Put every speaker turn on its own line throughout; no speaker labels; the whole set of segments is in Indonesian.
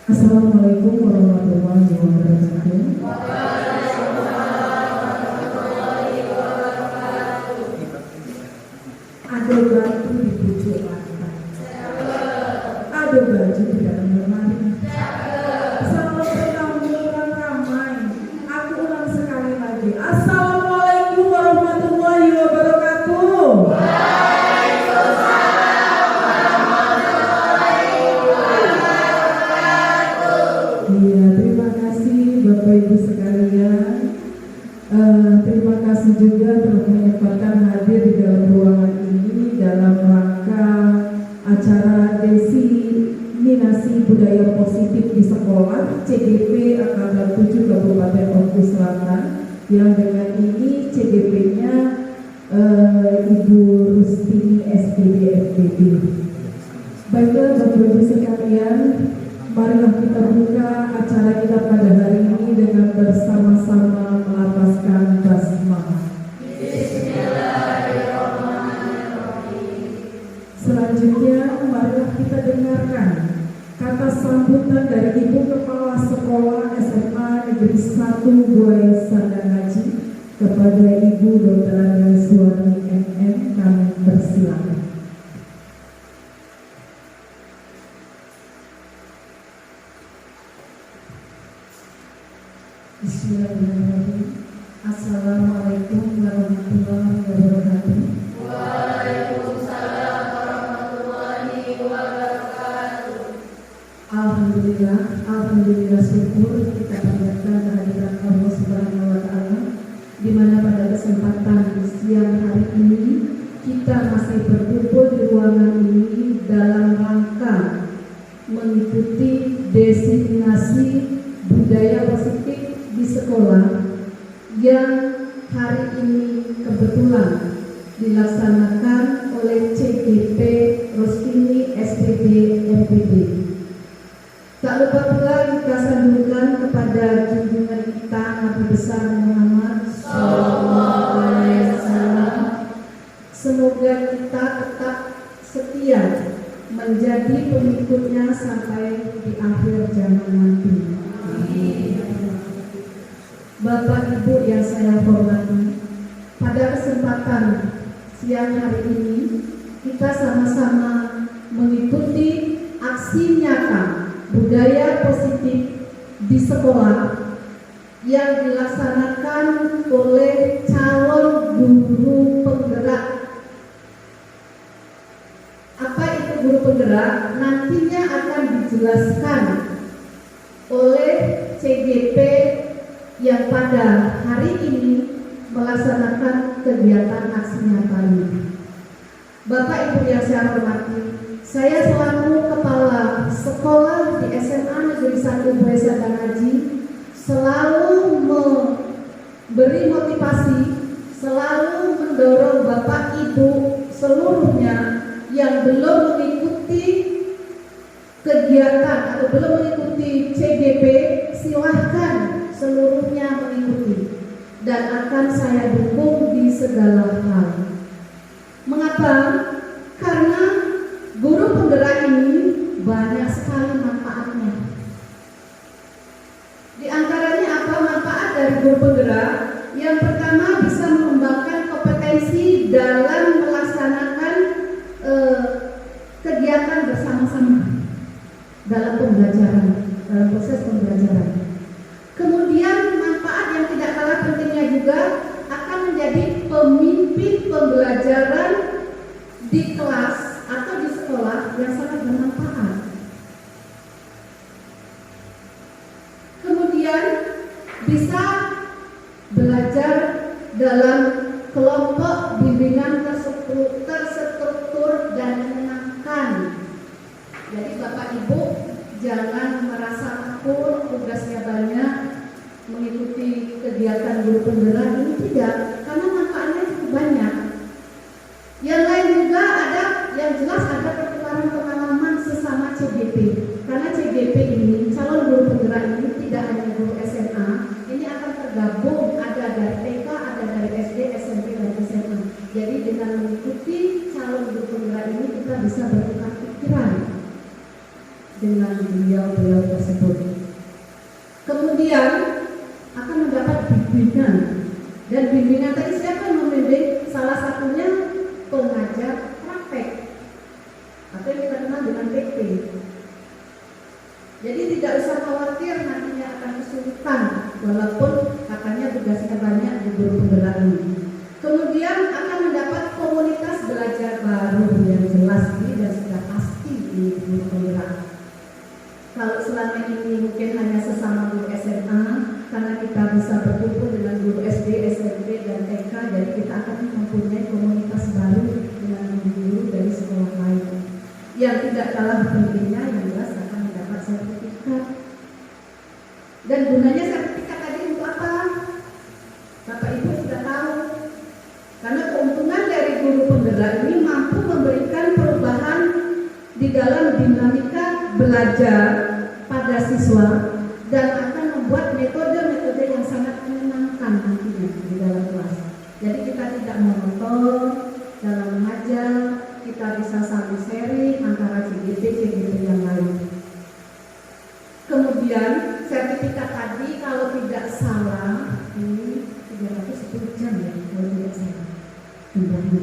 Assalamualaikum warahmatullahi wabarakatuh. Ada batu di pucuk lantai, ada baju di dalam lemari. Salam perkampungan ramai. Aku ulang sekali lagi. Assalamualaikum warahmatullahi wabarakatuh. Iya, terima kasih Bapak Ibu sekalian. Terima kasih juga telah menyempatkan hadir di dalam ruangan ini dalam rangka acara Desiminasi Budaya Positif di Sekolah CGP Angkatan 7 Kabupaten Bengkulu Selatan, yang dengan ini CGP-nya Ibu Rustini SPD FPD. Baiklah Bapak Ibu sekalian, marilah kita buka acara kita pada hari ini dengan bersama-sama melafazkan basmalah. Selanjutnya, marilah kita dengarkan kata sambutan dari Ibu Kepala Sekolah SMA Negeri 1 Buaya Sandangaji kepada Ibu Dr. Suwani MM. Kami persilakan. Bismillahirrahmanirrahim. Assalamualaikum warahmatullahi wabarakatuh.
Waalaikumsalam warahmatullahi wabarakatuh.
Alhamdulillah syukur kita panjatkan kehadiran Allah Subhanahu wa Ta'ala, di mana pada kesempatan siang hari ini kita masih berkumpul di ruangan ini dalam rangka mengikuti Desiminasi Budaya Positif di sekolah yang hari ini kebetulan dilaksanakan oleh CGP Rustini SPD MPD. Tak lupa pula kita sambungkan kepada junjungan kita Nabi besar Muhammad Sallallahu Alaihi Wasallam. Semoga kita tetap setia menjadi pengikutnya sampai di akhir zaman nanti. Bapak Ibu yang saya hormati, pada kesempatan siang hari ini kita sama-sama mengikuti aksi nyata budaya positif di sekolah yang dilaksanakan oleh calon guru penggerak. Apa itu guru penggerak? Nantinya akan dijelaskan oleh CGP yang pada hari ini melaksanakan kegiatan aksi nyata ini. Bapak Ibu yang saya hormati, saya selaku Kepala Sekolah di SMA Negeri 1 Buaya Sandangaji selalu memberi motivasi, selalu mendorong Bapak Ibu seluruhnya yang belum mengikuti kegiatan atau belum mengikuti CGP, silahkan seluruhnya mengikuti dan akan saya dukung di segala hal. Mengapa? Karena guru penggerak ini banyak sekali manfaatnya. Di antaranya apa manfaat dari guru penggerak? Yang pertama, bisa mengembangkan kompetensi dalam melaksanakan kegiatan bersama-sama dalam pembelajaran, dalam proses pembelajaran. Kemudian manfaat yang tidak kalah pentingnya juga akan menjadi pemimpin pembelajaran di kelas atau di sekolah yang sangat bermanfaat. Kemudian bisa belajar dalam kelompok bimbingan terstruktur dan menyenangkan. Jadi Bapak Ibu jangan merasa takut tugasnya banyak mengikuti kegiatan guru penggerak ini, tidak, karena manfaatnya cukup banyak. Yang lain juga ada, yang jelas ada pertukaran pengalaman sesama CGP, karena CGP ini calon guru penggerak ini tidak hanya guru SMA, ini akan tergabung, ada dari TK, ada dari SD, SMP dan SMA. Jadi dengan mengikuti calon guru penggerak ini kita bisa bertukar pikiran. dengan beliau tersebut. Kemudian akan mendapat bimbingan, dan bimbingan tadi siapa yang membimbing? Salah satunya pengajar praktek atau yang kita kenal dengan PT. Jadi tidak usah khawatir nantinya akan kesulitan, walaupun katanya tugasnya banyak di guru penggerak ini. Kemudian akan mendapat komunitas belajar baru yang jelas ini dan sudah pasti di guru penggerak. Kalau selama ini mungkin hanya sesama guru SMA, karena kita bisa berkumpul dengan guru SD, SMP, dan TK, jadi kita akan mempunyai komunitas baru dengan guru dari sekolah lain. Yang tidak kalah pentingnya yang jelas akan mendapat sertifikat. Dan gunanya sertifikat tadi untuk apa? Bapak Ibu sudah tahu. Karena keuntungan dari guru penggerak ini mampu memberikan perubahan di dalam dinamika belajar pada siswa dan akan membuat metode-metode yang sangat menyenangkan nantinya di dalam kelas. Jadi kita tidak monoton dalam mengajar, kita bisa saling sharing antara CGP yang lain. Kemudian sertifikat tadi kalau tidak salah ini 310 jam ya kalau tidak salah jumlahnya.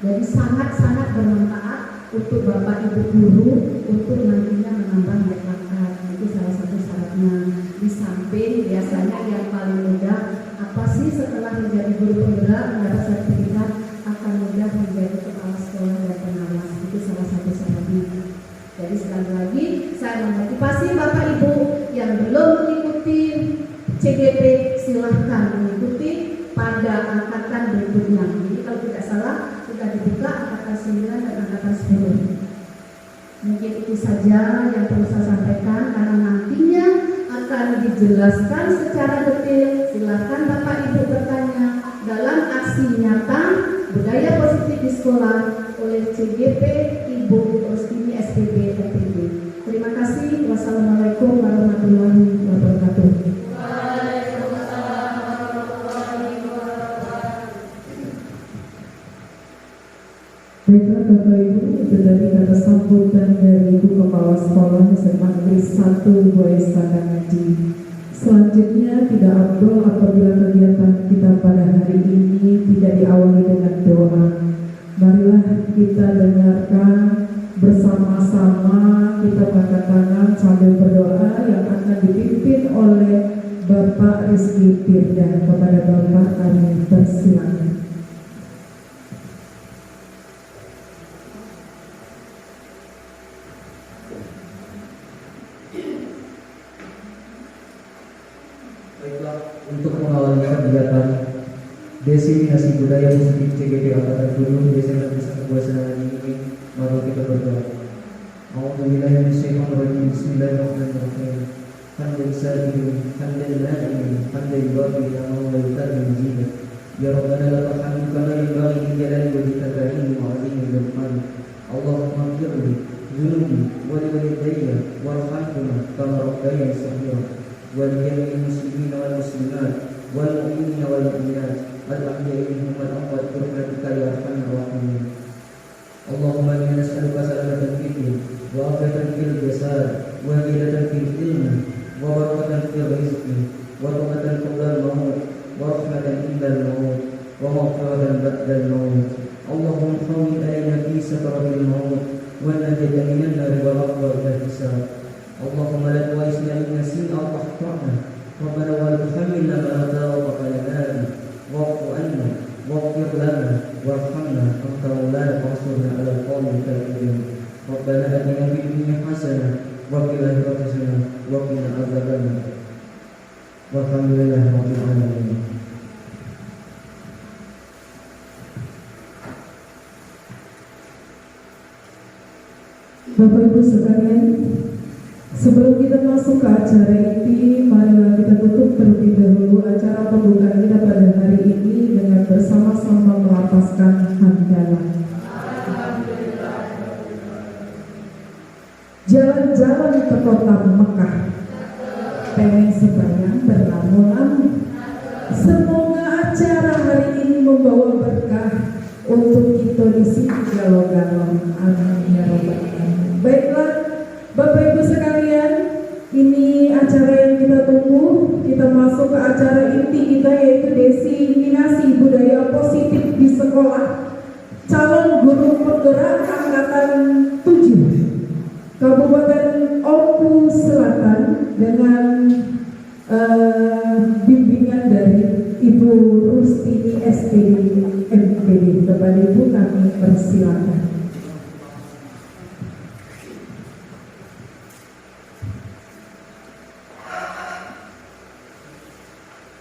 Jadi sangat-sangat bermanfaat untuk Bapak Ibu guru untuk nantinya menambah masyarakat. Itu salah satu syaratnya. Di samping biasanya yang paling mudah apa sih setelah menjadi guru penggerak mendapat sertifikat akan mudah menjadi kepala sekolah dan pengawas. Itu salah satu syaratnya. Jadi sekali lagi saya memotivasi Bapak Ibu yang belum mengikuti CGP silahkan mengikuti pada angkatan berikutnya. Jadi kalau tidak salah sudah dibuka angkatan 9 dan angkatan 10. Mungkin itu saja yang perlu saya sampaikan karena nantinya akan dijelaskan secara detail. Silahkan Bapak Ibu bertanya dalam aksi nyata budaya positif di sekolah oleh CGP Ibu Rustini SPB FPB. Terima kasih. Wassalamualaikum warahmatullahi wabarakatuh.
Baiklah Bapak Ibu, itu tadi kata sambutan dari Ibu Kepala Sekolah SMA Negeri 1 Buaya Sakangaji. Selanjutnya tidak afdol apabila kegiatan kita pada hari ini tidak diawali dengan doa. Marilah kita dengarkan bersama-sama, kita angkat tangan sambil berdoa yang akan dipimpin oleh Bapak Rizky Firda. Kepada Bapak kami persilakan.
Baiklah, untuk mengawali kegiatan diseminasi budaya positif CGP Angkatan 10 Desa Negeri 1 Buaya Sakangaji ini, mari kita berdoa. A'udzubillahi minasyaitonir rajim. Bismillahirrahmanirrahim. Hamdan sa'ilin, hamdan na'imin, hamdan yuwafi ni'amahu wa yukafi mazidah. Ya Rabbana lakal hamdu kama yanbaghi li jalali wajhika al-karim wa 'azimi sultanik. Allahumma ighfirli dzunubi wa li walidayya warhamhuma kama rabbayani shaghira. ولجميع المسلمين والمسلمات والمؤمنين والمؤمنات الأحياء منهم والأموات برحمتك يا أرحم الراحمين. اللهم إنا نسألك سلامة الفكر وعافية في الجسد وزيادة في العلم وبركة في الرزق وتوبة قبل الموت ورحمة عند الموت ومغفرة بعد الموت. اللهم حول علينا في سكرة الموت ونجد من النار والأقوى إلى الحساب. اللهم لا تؤاخذنا إن نسينا أو أخطأنا ربنا ولا تحملنا ما لا طاقة لنا به واعف عنا واغفر لنا وارحمنا أنت مولانا فانصرنا على القوم الكافرين. ربنا آتنا في الدنيا حسنة وفي الآخرة حسنة وقنا عذاب النار. والحمد لله رب العالمين.
Bapak Ibu sekalian, sebelum kita masuk ke acara ini, marilah kita tutup terlebih dahulu acara pembukaan kita pada hari ini dengan bersama-sama melafazkan hamdalah. Jalan-jalan ke kota Mekah, pengen sembahyang berlamu-lamu. Semoga acara hari ini membawa berkah untuk kita di sini galau-galau. Amin ya rabbal alamin. Baiklah, Bapak Ibu Kabupaten Oku Selatan dengan bimbingan dari Ibu Rustini SPD MPD. Kepada Ibu kami persilakan.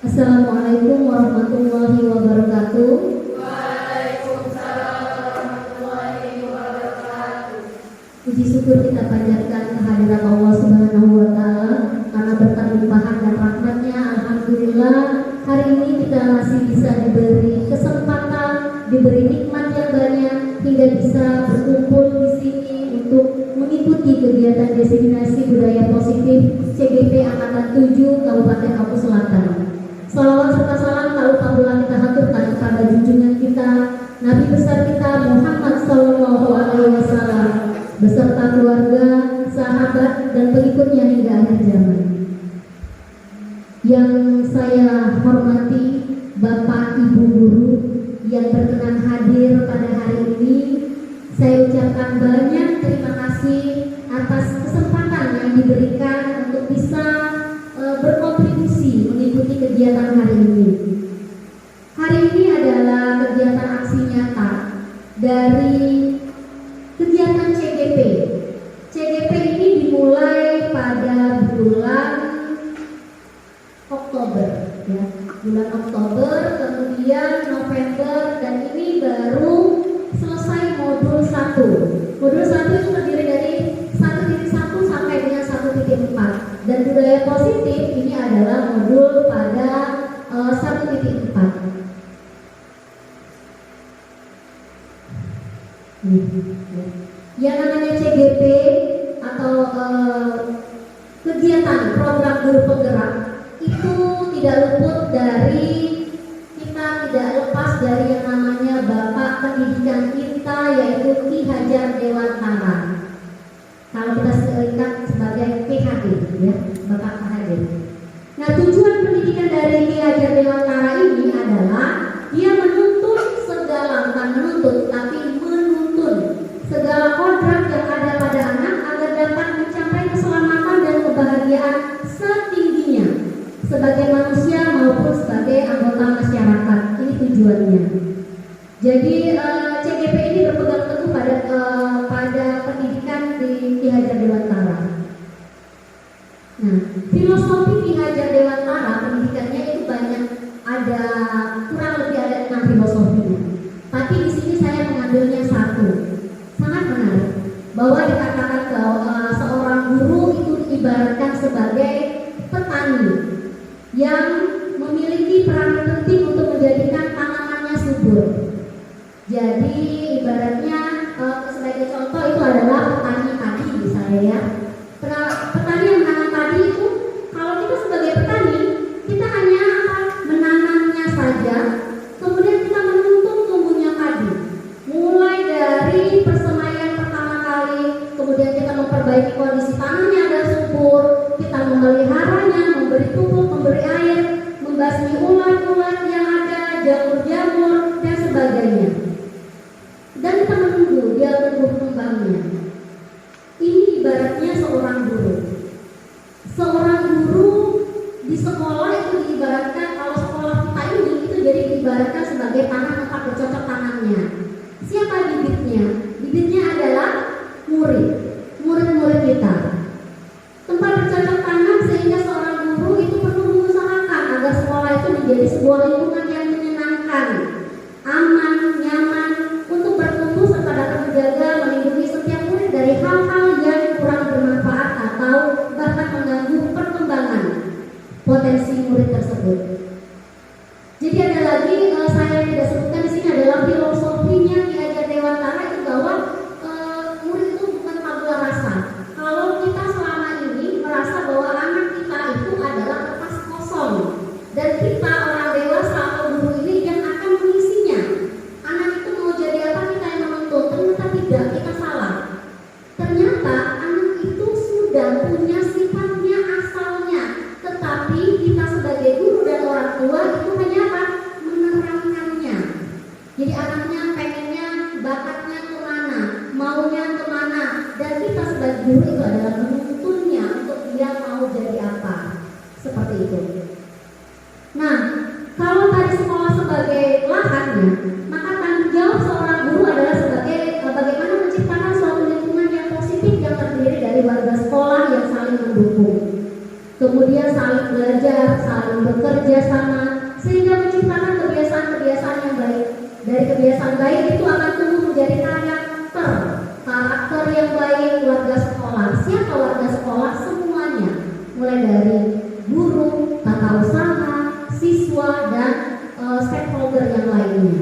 Assalamualaikum warahmatullahi wabarakatuh.
Waalaikumsalam warahmatullahi wabarakatuh.
Puji syukur kita panjatkan kehadirat Allah Subhanahu wa Ta'ala karena berkat limpahan dan rahmatnya, alhamdulillah hari ini kita masih bisa diberi kesempatan, diberi nikmat yang banyak hingga bisa berkumpul di sini untuk mengikuti kegiatan diseminasi budaya positif CGP Angkatan 7 Kabupaten Oku Selatan. Salawat serta salam tak lupa pula kita haturkan kepada junjungan kita Nabi besar kita Muhammad SAW beserta keluarga, sahabat dan pengikutnya hingga akhir zaman. Yang saya hormati Bapak Ibu guru yang berkenan hadir pada hari ini, saya ucapkan banyak terima kasih atas kesempatan yang diberikan untuk bisa berkontribusi mengikuti kegiatan hari ini. Hari ini adalah kegiatan aksi nyata dari kegiatan CGP. CGP ini dimulai pada bulan Oktober, ya, bulan Oktober, kemudian November, dan ini baru selesai modul 1. Modul 1 itu terdiri dari 1.1 sampai dengan 1.4. Dan budaya positif ini adalah modul pada 1.4. Yang namanya CGP atau kegiatan program guru penggerak itu tidak luput dari kita, tidak lepas dari yang namanya Bapak Pendidikan kita, yaitu Ki Hajar Dewantara. Kalau kita singkat sebagai PHD, ya, Bapak PHD. Nah, tujuan pendidikan dari Ki Hajar Dewantara ini adalah dia menuntut segala, bukan menuntut, tapi menuntun segala kodrat yang ada pada anak agar dapat mencapai keselamatan dan kebahagiaan setingginya sebagai manusia maupun sebagai anggota masyarakat. Ini tujuannya. Jadi CGP ini berpegang teguh pada pendidikan di Ki Hajar Dewantara. Nah, filosofi Ki Hajar Dewantara pendidikannya itu banyak, ada kurang lebih ada 6 filosofinya. Tapi di sini saya mengambilnya satu. Sangat menarik bahwa dikatakan bahwa seorang guru itu diibaratkan sebagai petani yang memiliki peran penting untuk menjadikan tanamannya subur. Jadi ibaratnya sebagai contoh itu adalah petani padi misalnya, ya. Petani yang menanam padi itu, kalau kita sebagai petani, kita hanya menanamnya saja, kemudian kita menuntun tumbuhnya padi. Mulai dari persemaian pertama kali, kemudian kita memperbaiki kondisi tanahnya agar subur, kita memeliharanya, memberi pupuk, memberi air, membasmi ulat-ulat yang ada, jamur-jamur dan sebagainya. Dan kita menunggu dia tumbuh kembangnya. Ini ibaratnya seorang guru. Seorang guru di sekolah itu diibaratkan, kalau sekolah kita ini itu jadi diibaratkan sebagai tanah tempat bercocok tanamnya. Siapa bibitnya? Bibitnya adalah murid-murid kita. Tempat bercocok tanam sehingga seorang guru itu perlu mengusahakan agar sekolah itu menjadi sebuah lingkungan yang menyenangkan, aman, nyaman, untuk bertumbuh serta dapat menjaga, melindungi setiap murid dari hal-hal yang kurang bermanfaat atau bahkan mengganggu perkembangan potensi murid tersebut. Jadi ada lagi saya tidak sebutkan di sini adalah filosofinya Ki Hajar Dewantara itu bahwa murid itu bukan tabula rasa. Kalau kita bagi guru itu adalah menuntunnya untuk dia mau jadi apa, seperti itu. Nah, kalau tadi sekolah sebagai lahannya, maka tanggung jawab seorang guru adalah sebagai bagaimana menciptakan suatu lingkungan yang positif yang terdiri dari warga sekolah yang saling mendukung, kemudian saling belajar, saling bekerja sama, sehingga menciptakan kebiasaan-kebiasaan yang baik. Dari kebiasaan baik itu akan tumbuh menjadi karakter yang baik warga sekolah. Siapa warga sekolah? Semuanya, mulai dari guru, tata usaha, siswa, dan stakeholder yang lainnya.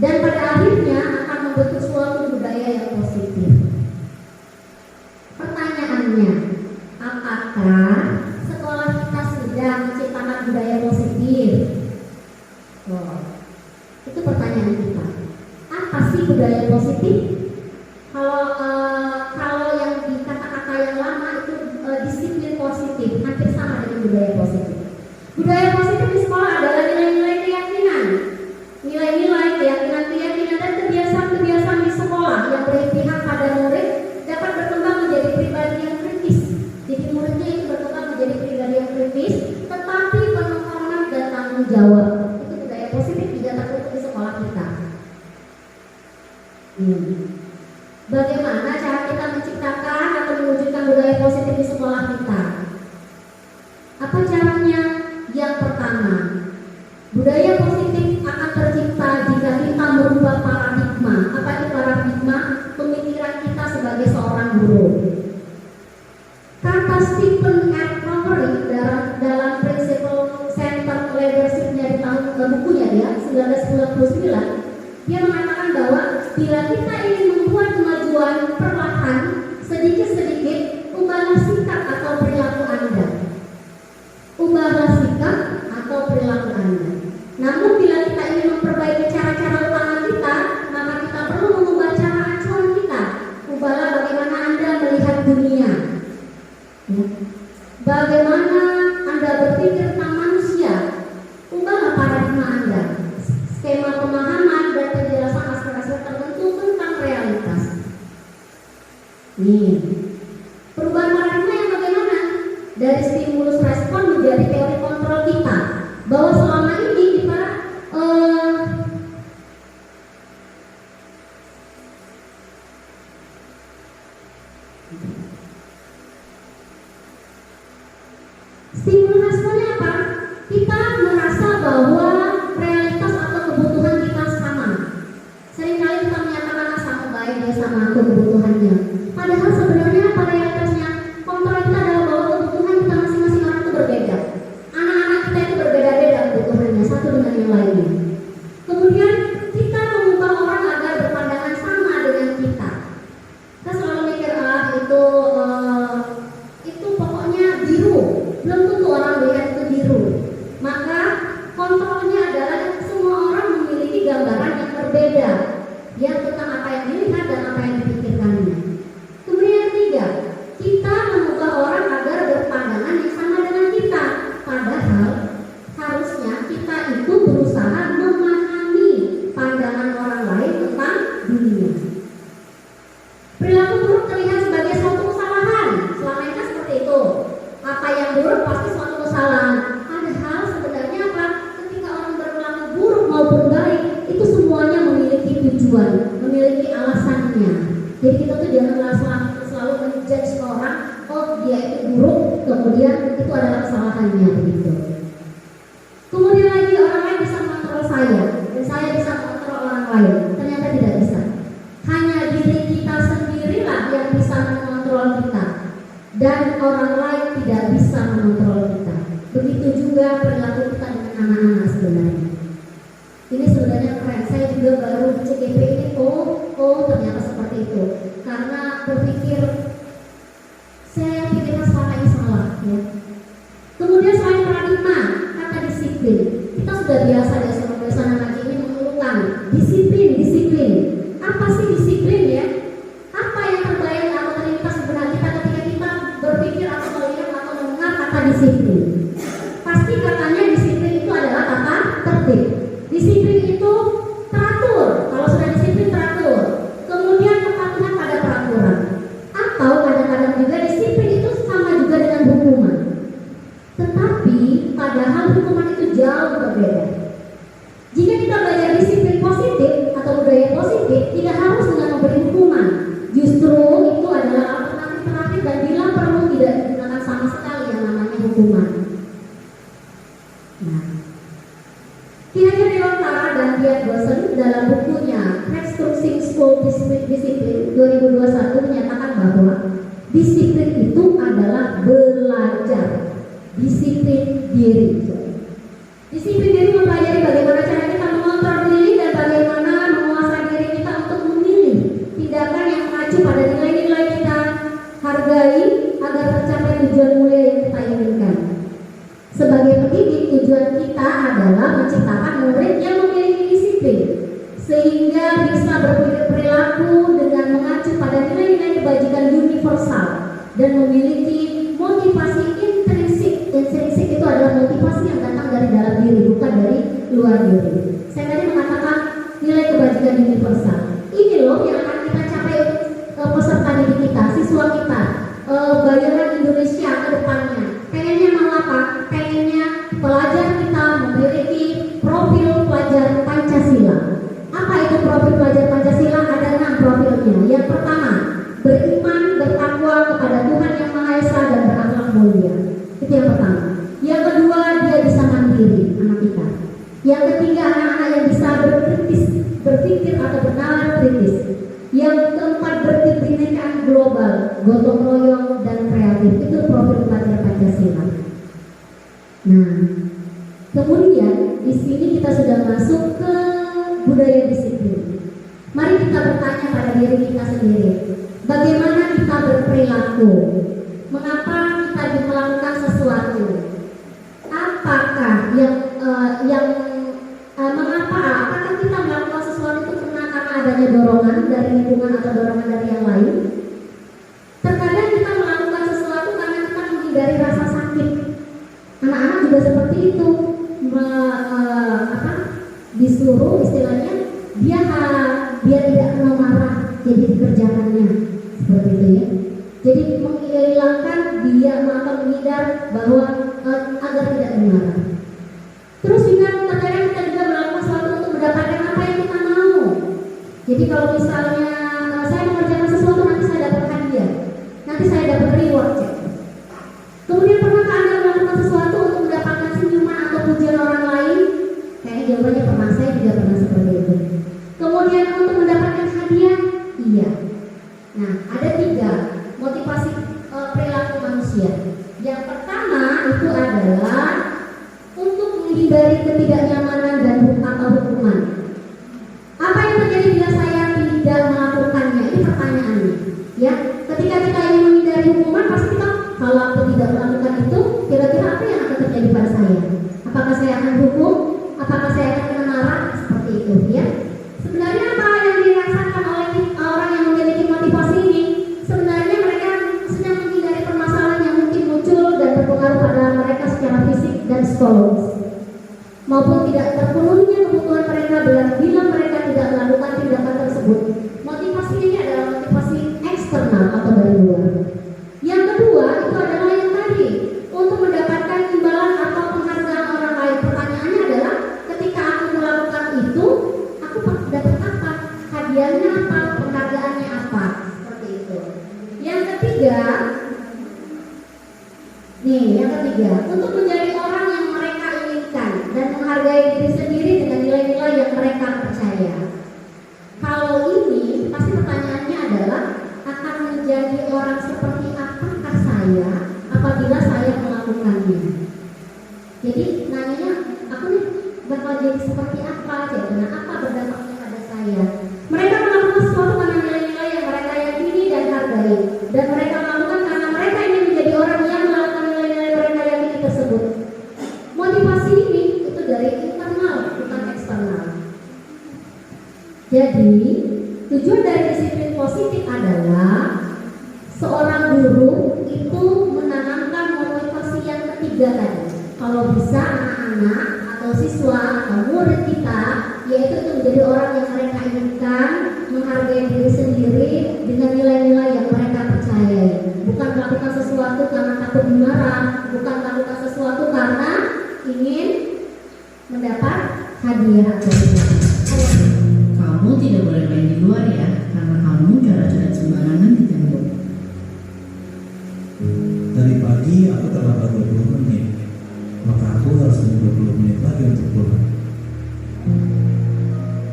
Dan pada akhirnya akan membentuk suatu budaya yang positif. Pertanyaannya, apakah sekolah kita sudah menciptakan budaya positif? Itu pertanyaan kita. Apa sih budaya positif? Kalau yang di kata-kata yang lama itu disiplin positif, hampir sama dengan budaya positif. Budaya positif di sekolah adalah nilai-nilai keyakinan, dan kebiasaan-kebiasaan di sekolah yang berpihak pada murid dapat berkembang menjadi pribadi yang kritis. Jadi muridnya itu berkembang menjadi pribadi yang kritis, tetapi penuh hormat dan tanggung jawab. Itu budaya positif tidak tertutup di sekolah kita. Bagaimana cara kita menciptakan atau mewujudkan budaya positif di sekolah kita? Apa caranya? Yang pertama, budaya positif akan tercipta jika kita merubah paradigma. Apa itu paradigma? Pemikiran kita sebagai seorang guru. Kata Stephen R. Covey dalam Principle Center Leadership-nya di tahun bukunya dia 1999, dia mengatakan bahwa bila kita ingin membuat kemajuan perlahan, sedikit-sedikit, ubahlah sikap atau perilaku Anda. Ubahlah sikap atau perilaku Anda. Namun bila kita ingin memperbaiki cara-cara utama kita, maka kita perlu mengubah cara acuan kita. Ubahlah bagaimana Anda melihat dunia. Bagaimana Anda berpikir tentang manusia. Ubahlah paradigma Anda. Skema pemahaman dan penjelasan aspek-aspek tertentu tentang realitas. Perubahan paradigma yang bagaimana? Dari stimulus respon menjadi teori kontrol kita. Bahwa selama ini kita stimulus responnya apa? Kita merasa bahwa realitas atau kebutuhan kita sama. Seringkali kita menyatakan sama baik dia sama aku kebutuhannya. Padahal sebenarnya apa realitasnya? Kontrol kita adalah bahwa kebutuhan kita masing-masing orang itu berbeda. Anak-anak kita itu berbeda-beda kebutuhannya satu dengan yang lainnya. Kemudian kita mengubah orang agar berpandangan sama dengan kita. Kita selalu mikir itu pokoknya biru. Belum tentu orang melihat itu biru. Maka kontrolnya adalah semua orang memiliki gambaran yang berbeda, yang tentang apa yang dilihat dan apa yang dipikirkannya. Kemudian yang ketiga, kita mengubah orang agar berpandangan yang sama dengan kita. Padahal harusnya kita itu berusaha memahami pandangan orang lain tentang dunia. Perilaku buruk terlihat sebagai suatu kesalahan. Selama ini seperti itu. Apa yang buruk pasti suatu kesalahan. Padahal sebenarnya apa? Ketika orang berperilaku buruk maupun baik, itu semuanya memiliki tujuan, memiliki alasannya. Jadi kita tuh jangan selalu menjudge orang, oh dia itu buruk, kemudian itu adalah kesalahannya begitu. Kemudian lagi orang lain bisa mengontrol saya, dan saya bisa mengontrol orang lain. Ternyata tidak bisa. Hanya diri kita sendirilah yang bisa mengontrol kita, dan orang lain tidak bisa mengontrol kita. Begitu juga perilaku kita dengan anak-anak sebenarnya. Ini sebenarnya keren. Saya juga baru di CGP ini, ternyata seperti itu. Karena berpikir, saya pikirkan selama ini salah. Ya. Kemudian selain paradigma, kata disiplin. Kita sudah biasa ya sama bersama lagi ini mengeluhkan disiplin. Apa sih disiplin ya? Apa yang terbayang atau terlintas di benak kita ketika kita berpikir atau melihat atau mendengar kata disiplin? Pasti katanya disiplin itu adalah tata tertib. Disiplin itu teratur. Kalau sudah disiplin teratur. Kemudian kepatuhan pada peraturan. Atau kadang Disiplin itu adalah belajar, disiplin diri. Disiplin diri mempelajari bagaimana cara kita mengontrol diri dan bagaimana menguasai diri kita untuk memilih tindakan yang mengacu pada nilai-nilai kita hargai agar tercapai tujuan mulia yang kita inginkan. Sebagai pendidik, tujuan kita adalah menciptakan murid yang memiliki disiplin sehingga bisa berperilaku dengan mengacu pada nilai-nilai kebajikan universal dan memiliki motivasi intrinsik. Intrinsik itu adalah motivasi yang datang dari dalam diri, bukan dari luar diri. Saya tadi mengatakan nilai kebajikan universal. Ini loh yang akan kita capai peserta didik kita, siswa kita, bayaran Indonesia ke depannya. Pengennya mau apa? Pengennya pelajar kita memiliki profil pelajar Pancasila. Apa itu profil pelajar Pancasila? Ada 6 profilnya. Yang pertama, beriman, bertakwa kepada Tuhan Yang Maha Esa dan berakhlak mulia. Itu yang pertama. Yang kedua, dia bisa mandiri, anak kita. Yang ketiga, anak-anak yang bisa berpikir atau bernalar kritis. Yang keempat, berkebinekaan global, gotong royong dan kreatif. Itu profil pelajar Pancasila. Nah, kemudian di sini kita sudah masuk ke budaya disiplin. Mari kita bertanya pada diri kita sendiri, bagaimana kita berperilaku? Mengapa kita melakukan sesuatu? Apakah apakah kita melakukan sesuatu itu karena adanya dorongan dari lingkungan atau dorongan dari yang lain? Terkadang kita melakukan sesuatu karena kita menghindari rasa sakit. Anak-anak juga seperti itu, disuruh istilahnya dia tidak kena marah, jadi dikerjakannya seperti itu ya. Jadi menghilangkan dia atau menghindar bahwa agar tidak marah. Terus juga terkadang kita juga melakukan sesuatu untuk mendapatkan apa yang kita mau. Jadi kalau misalnya saya mengerjakan sesuatu, nanti saya dapat hadiah, nanti saya dapat reward check. Kemudian pernahkah Anda melakukan sesuatu untuk mendapatkan senyuman atau pujian orang lain? Kayaknya jawabannya pernah, saya juga pernah seperti itu. Kemudian untuk mendapatkan hadiah, iya. Nah, ada 3 motivasi perilaku manusia. Yang pertama itu adalah untuk menghindari ketidaknyamanan dan atau hukuman. Apa yang terjadi bila saya tidak melakukannya? Ini pertanyaannya. Ya, ketika kita ingin menghindari hukuman, pasti kita kalau aku tidak melakukan itu, kira-kira apa yang akan terjadi pada saya? Apakah saya akan hukum? Apakah saya akan kena marah? Seperti itu, ya. Sebenarnya apa yang dirasakan oleh orang yang memiliki motivasi ini? Sebenarnya mereka sedang menghindari permasalahan yang mungkin muncul dan berpengaruh pada mereka secara fisik dan psikologis, maupun tidak terpenuhinya kebutuhan mereka bila mereka tidak melakukan tindakan tersebut. Motivasi ini adalah motivasi eksternal atau dari luar. Yang kedua itu adalah yang tadi, untuk mendapatkan imbalan atau penghargaan orang lain. Pertanyaannya adalah, ketika aku melakukan itu, aku dapat apa? Hadiahnya apa? Penghargaannya apa? Seperti itu. Yang ketiga, untuk menjadi orang yang mereka inginkan dan menghargai diri sendiri dengan nilai-nilai yang mereka percaya. Kalau ini, pasti pertanyaannya adalah, akan menjadi orang seperti apakah saya apabila saya melakukannya? Jadi nanyanya, aku nih bakal jadi seperti apa? Nah, apa berdampaknya pada saya? Mereka melakukan sesuatu karena nilai-nilai yang mereka yakini dan hargai, dan mereka melakukan karena mereka ingin menjadi orang yang melakukan nilai-nilai mereka yakini tersebut. Motivasi ini itu dari internal, bukan eksternal. Jadi tujuan dari disiplin positif adalah seorang guru itu menanamkan motivasi yang ketiga tadi. Kalau bisa anak-anak atau siswa atau murid kita, yaitu itu menjadi orang yang mereka inginkan, menghargai diri sendiri dengan nilai-nilai yang mereka percayai. Bukan melakukan sesuatu karena takut dimarah, bukan melakukan sesuatu karena ingin mendapat hadiah atau
Kamu tidak boleh main di luar ya, karena kamu coret-coret sembarangan di tembok.
Dari pagi aku terlambat 20 menit, maka aku harus tunggu 20 menit lagi untuk pulang.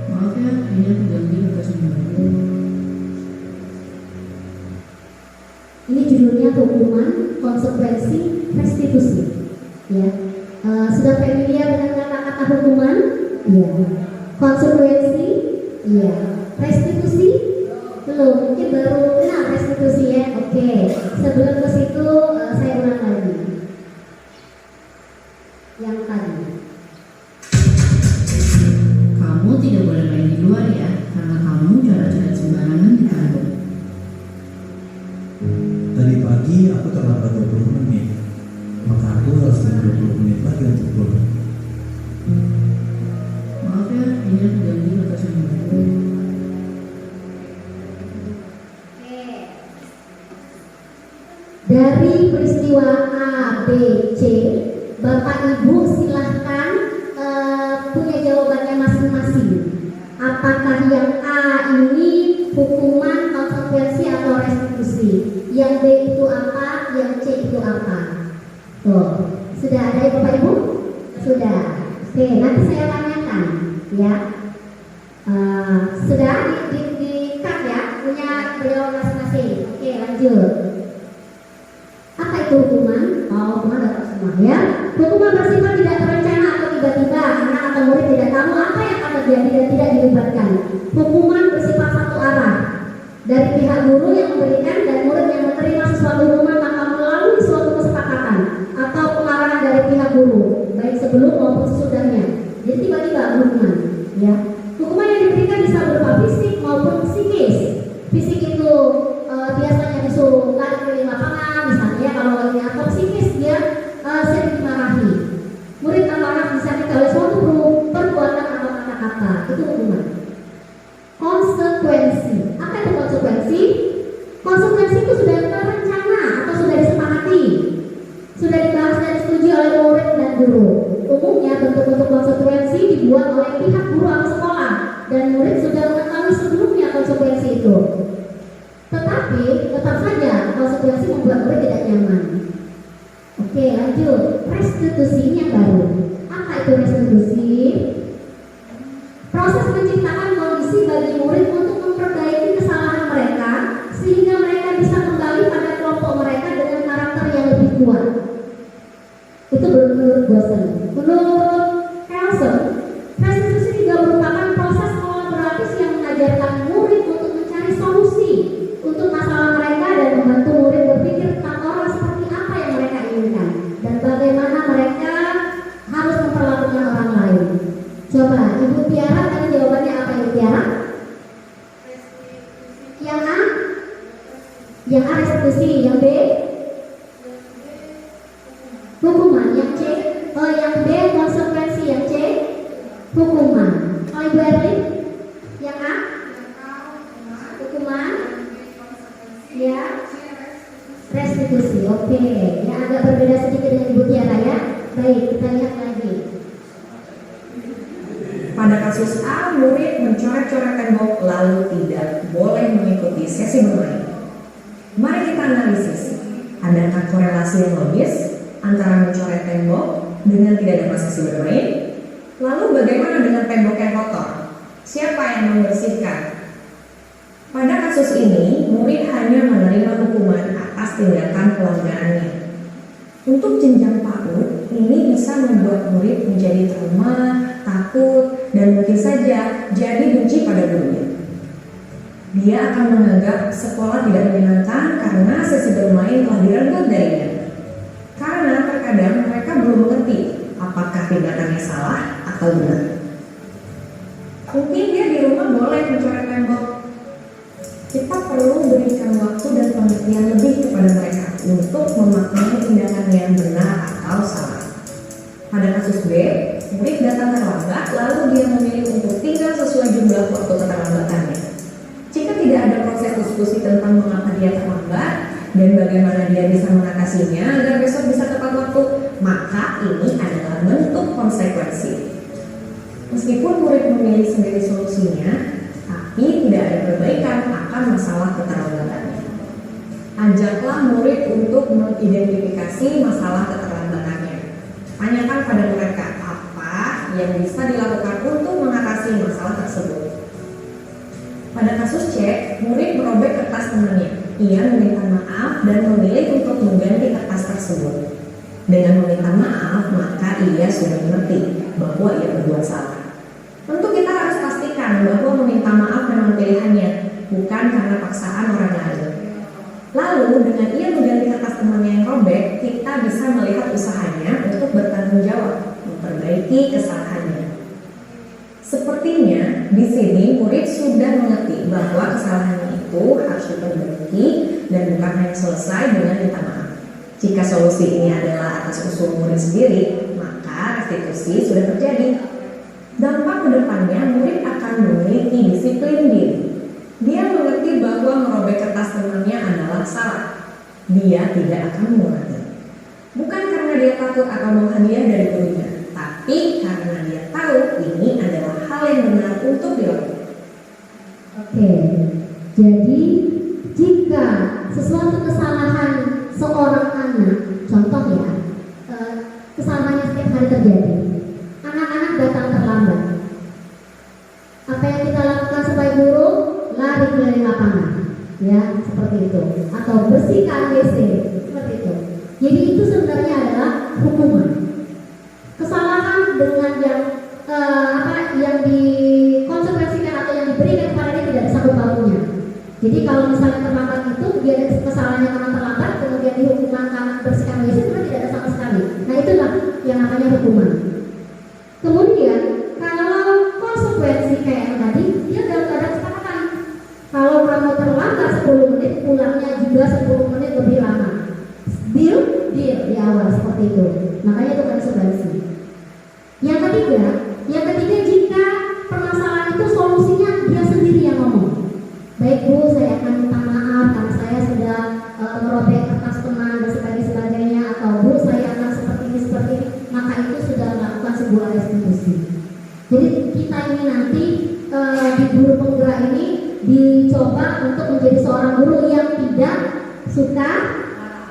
Maaf ya, ini aku ganti ke sembarangan.
ini juga judulnya hukuman, konsekuensi, restitusi. Ya, sudah familiar dengan kata-kata hukuman? Iya. Konsekuensi? Iya. Restitusi? Belum. Mungkin baru kenal restitusi ya. Oke. Sebelum ke situ saya ulang lagi. Yang tadi.
Kamu tidak boleh main di luar ya, karena kamu coret-coret sembarangan di kantor.
Tadi pagi aku terlambat 20 menit, maka aku harus tunggu 20 menit lagi untuk pulang.
Maaf ya, ini aku ganggu atau semua.
Dari peristiwa A, B, C, Bapak Ibu silahkan punya jawabannya masing-masing. Apakah yang A ini hukuman, konsekuensi atau restitusi? Yang B itu apa? Yang C itu apa? Tuh, sudah ada ya Bapak Ibu? Sudah. Oke, nanti saya tanyakan ya. Sudah di-cut ya, punya beliau masing-masing. Oke, lanjut. Apa itu hukuman? Oh, hukuman dapat semua ya. Hukuman bersifat tidak terencana atau tiba-tiba anak atau murid tidak tahu apa yang akan terjadi dan tidak dilibatkan. Hukuman bersifat satu arah dari pihak guru yang memberikan dan murid yang menerima sesuatu hukuman tanpa melalui suatu kesepakatan atau pengarahan dari pihak guru, baik sebelum maupun sesudahnya. Jadi tiba-tiba hukuman, ya. Hukuman yang diberikan bisa berupa fisik maupun psikis. Fisik itu biasanya disuruh lari keliling lapangan, misalnya kalau lagi atau psikis dia sering dimarahi. Murid atau anak disakiti oleh suatu perbuatan atau kata-kata, itu hukuman. Konsekuensi, apa itu konsekuensi? Konsekuensi itu sudah terencana atau sudah disepakati, sudah dibahas dan disetujui oleh murid dan guru. Umumnya bentuk-bentuk konsekuensi dibuat oleh pihak guru atau sekolah dan murid sudah mengetahui sebelumnya konsekuensi itu. Tetapi tetap saja konsekuensi membuat murid tidak nyaman. Oke, lanjut. Restitusi ini yang baru. Apa itu restitusi? Proses menciptakan kondisi bagi murid untuk memperbaiki kesalahan mereka sehingga mereka bisa kembali pada kelompok mereka dengan karakter yang lebih kuat. Itu menurut Gosen. Menurut Carlson, restitusi juga merupakan proses kolaboratif yang mengajarkan murid untuk mencari solusi untuk masalah mereka dan membantu murid berpikir tentang orang seperti apa yang mereka inginkan dan bagaimana mereka harus memperlakukan orang lain. Coba Ibu Tiara, tadi jawabannya apa Ibu Tiara? Yang A? Yang A restitusi, yang B? Hukuman, yang C? Oh, yang B konsekuensi, yang C? Hukuman. Oh, Ibu Erlin? Yang A? Hukuman? Ya, restitusi. Oke, yang agak berbeda sedikit dengan Ibu Tiara ya. Baik, kita lihat lagi.
Pada kasus A, murid mencoret-coret tembok lalu tidak boleh mengikuti sesi bermain. Mari kita analisis. Adakah korelasi yang logis antara mencoret tembok dengan tidak ada sesi bermain? Lalu bagaimana dengan tembok yang kotor? Siapa yang membersihkan? Pada kasus ini, murid hanya menerima hukuman atas tindakan pelanggarannya. Untuk jenjang PAUD, ini bisa membuat murid menjadi trauma, takut, dan mungkin saja jadi benci pada gurunya. Dia akan menganggap sekolah tidak menyenangkan karena sesi bermain telah direnggut darinya. Karena terkadang mereka belum mengerti apakah tindakannya salah atau benar. Mungkin dia di rumah boleh mencoret tembok. Kita perlu berikan waktu dan pengertian lebih kepada mereka untuk memaknai tindakan yang benar atau salah. Pada kasus B, murid datang terlambat lalu dia memilih untuk tinggal sesuai jumlah waktu keterlambatannya. Jika tidak ada proses diskusi tentang mengapa dia terlambat dan bagaimana dia bisa mengatasinya agar besok bisa tepat waktu, maka ini adalah bentuk konsekuensi. Meskipun murid memilih sendiri solusinya, tapi tidak ada perbaikan akan masalah keterlambatannya. Ajaklah murid untuk mengidentifikasi masalah keterlambatannya. Tanyakan pada mereka apa yang bisa dilakukan untuk mengatasi masalah tersebut. Pada kasus C, murid merobek kertas temannya. ia meminta maaf dan memilih untuk mengganti kertas tersebut. Dengan meminta maaf, maka ia sudah mengerti bahwa ia berbuat salah. Tentu kita harus pastikan bahwa meminta maaf memang pilihannya, bukan karena paksaan orang lain. Lalu dengan ia mengganti kertas temannya yang robek, kita bisa melihat usahanya untuk bertanggung jawab, memperbaiki kesalahannya. Sepertinya di sini murid sudah mengerti bahwa kesalahannya itu harus diperbaiki dan bukan hanya selesai dengan minta maaf. Jika solusi ini adalah atas usul murid sendiri, maka restitusi sudah terjadi. Dampak kedepannya murid akan memiliki disiplin diri. Dia mengerti bahwa merobek kertas temannya adalah salah. Dia tidak akan mengulangi. Bukan karena dia takut akan mau hadiah dari gurunya, tapi karena dia tahu ini adalah hal yang benar untuk dilakukan.
Oke, jadi jika sesuatu kesalahan seorang anak, contoh ya, kesalahannya setiap hari terjadi, anak-anak datang terlambat. Apa yang kita lakukan sebagai guru? Lari keliling lapangan, ya seperti itu, atau bersihkan WC, seperti itu. Jadi itu sebenarnya adalah hukuman. Kesalahan dengan yang dikonsekuensikan atau yang diberikan kepada dia tidak ada sangkut pautnya. Jadi kalau misalnya terlambat itu dia ada kesalahannya karena terlambat, kemudian dihukuman karena bersihkan WC, itu tidak ada sama sekali. Nah itulah yang namanya hukuman. Kemudian kalau konsekuensi kayak yang tadi, dia dalam keadaan kesepakatan. Kalau kamu terlambat 10 menit, pulangnya juga 10 menit lebih lama. Deal di awal seperti itu. Makanya itu konsekuensi. Yang ketiga jika permasalahan itu solusinya dia sendiri yang ngomong. Baik Bu, saya akan minta maaf karena saya sudah merobek kertas teman dan sebagainya, atau Bu, saya akan seperti ini, maka itu sudah melakukan sebuah restitusi. Jadi kita ini nanti di guru penggerak ini dicoba untuk menjadi seorang guru yang tidak suka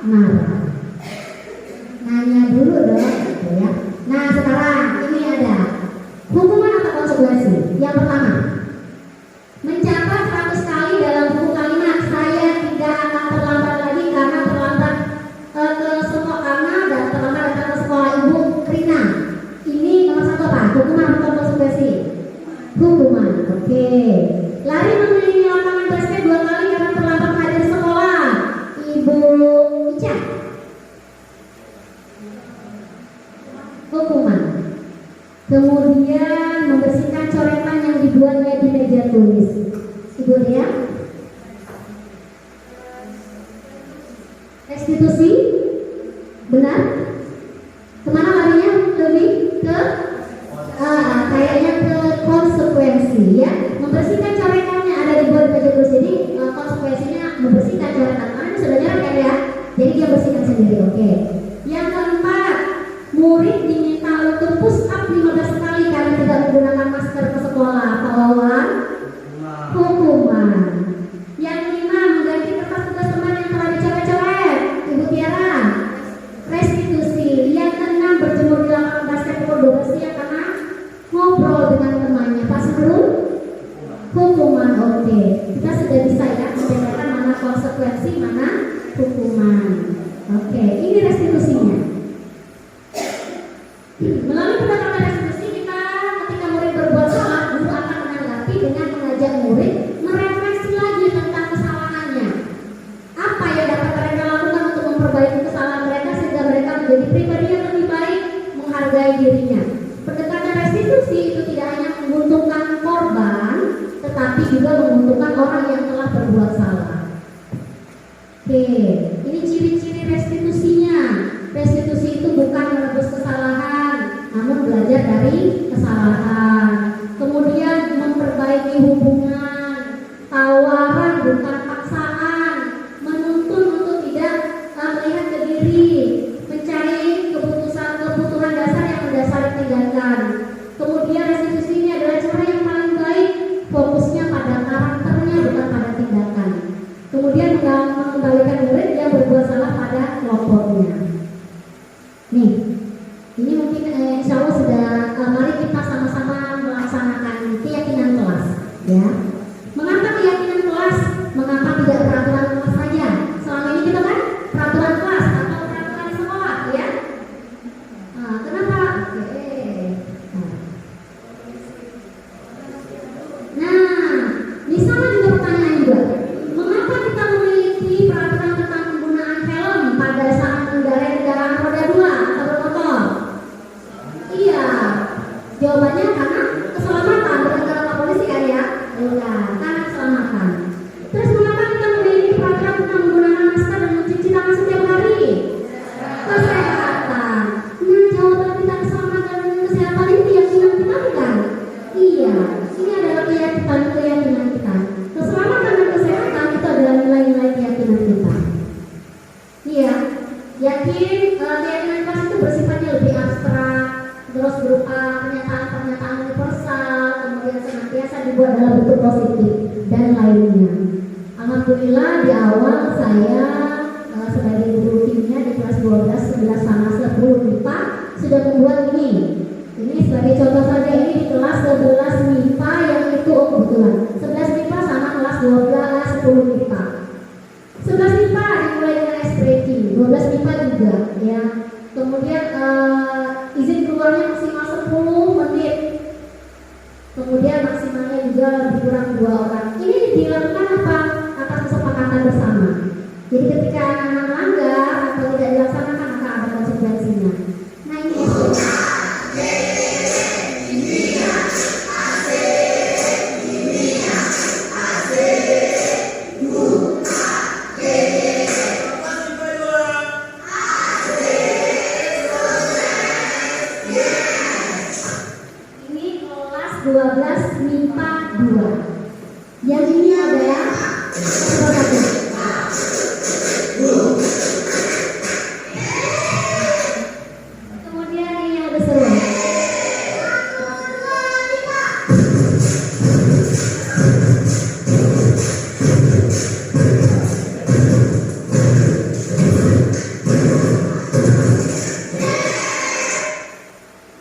marah. Nanya dulu dong, gitu ya. Nah sekarang ini ada hukuman atau konsekuensi. Yang pertama, mencatat 100 kali dalam buku kalimat saya tidak akan terlambat lagi karena terlambat ke sekolah dan terlambat datang ke sekolah Ibu Rina. Ini nomor 1 apa? Hukuman atau konsekuensi? Hukuman. Oke. Lari mengelilingi lapangan basket 2 kali karena terlambat hadir sekolah Ibu Ica. Hukuman. Kemudian membersihkan coretan yang dibuatnya di meja tulis. Ibu Dea. Restitusi. Benar? Kemana larinya? Lebih ke kayaknya ke konsekuensi ya. Membersihkan coretannya ada dibuat di meja tulis. Jadi konsekuensinya membersihkan coretan. Ini sudah nyerah kan ya? Jadi dia bersihkan sendiri. Oke. Yang keempat, murid diminta untuk push up 15 kali karena tidak menggunakan masker ke sekolah. Pak Wawan? Hukuman. Yang kelima, mengganti kertas tugas teman yang telah dicoret-coret. Ibu Tiara? Restitusi. Yang keenam, berjemur di lapangan basket pukul 12 siang karena ngobrol dengan temannya. Pak Semrun? Hukuman. Oke. Kita sudah bisa ya membedakan mana konsekuensi, mana hukuman. Oke, ini restitusinya. Melalui pendekatan restitusi kita, ketika murid berbuat salah, guru akan menanggapi dengan mengajak murid merefleksi lagi tentang kesalahannya. Apa yang dapat mereka lakukan untuk memperbaiki kesalahan mereka sehingga mereka menjadi pribadi yang lebih baik, menghargai dirinya. Pendekatan restitusi itu tidak hanya menguntungkan korban, tetapi juga menguntungkan orang yang telah berbuat salah. Oke, ini ciri-ciri restitusinya. Restitusi itu bukan menebus kesalahan, namun belajar dari kesalahan. Kemudian memperbaiki hubungan, tawaran bukan paksaan, menuntun untuk tidak melihat ke diri, mencari kebutuhan dasar yang mendasari tindakan. Kemudian restitusi ini adalah cara yang paling baik, fokusnya pada karakternya bukan pada tindakan. Kemudian mengembalikan murid yang berbuat salah pada kelompoknya. Nih, ini mungkin insya Allah sudah, mari kita sama-sama melaksanakan keyakinan kelas, ya. Mengapa keyakinan kelas? Mengapa tidak peraturan kelas saja? Iya, yakin keyakinan kelas itu bersifatnya lebih abstrak, terus berupa pernyataan-pernyataan universal, kemudian senantiasa dibuat dalam bentuk positif dan lainnya. Alhamdulillah di awal saya sebagai guru kimia di kelas 12, 11 sama 10 MIPA sudah membuat ini. Ini sebagai contoh saja, ini di kelas 11 MIPA yang itu kebetulan 11 MIPA sama kelas 12 10 MIPA. 11 MIPA dimulai dengan ice breaking, 12 MIPA juga ya. Kemudian izin keluarnya maksimal 10 menit. Kemudian maksimalnya juga lebih kurang 2 orang. Ini dilakukan apa? Atas kesepakatan bersama. Jadi ketika anak-anak melanggar atau tidak dilaksanakan maka ada konsekuensinya. Nah ini kelas 12 MIPA 2. Yang ini ada ya. Kemudian ini yang lebih seru.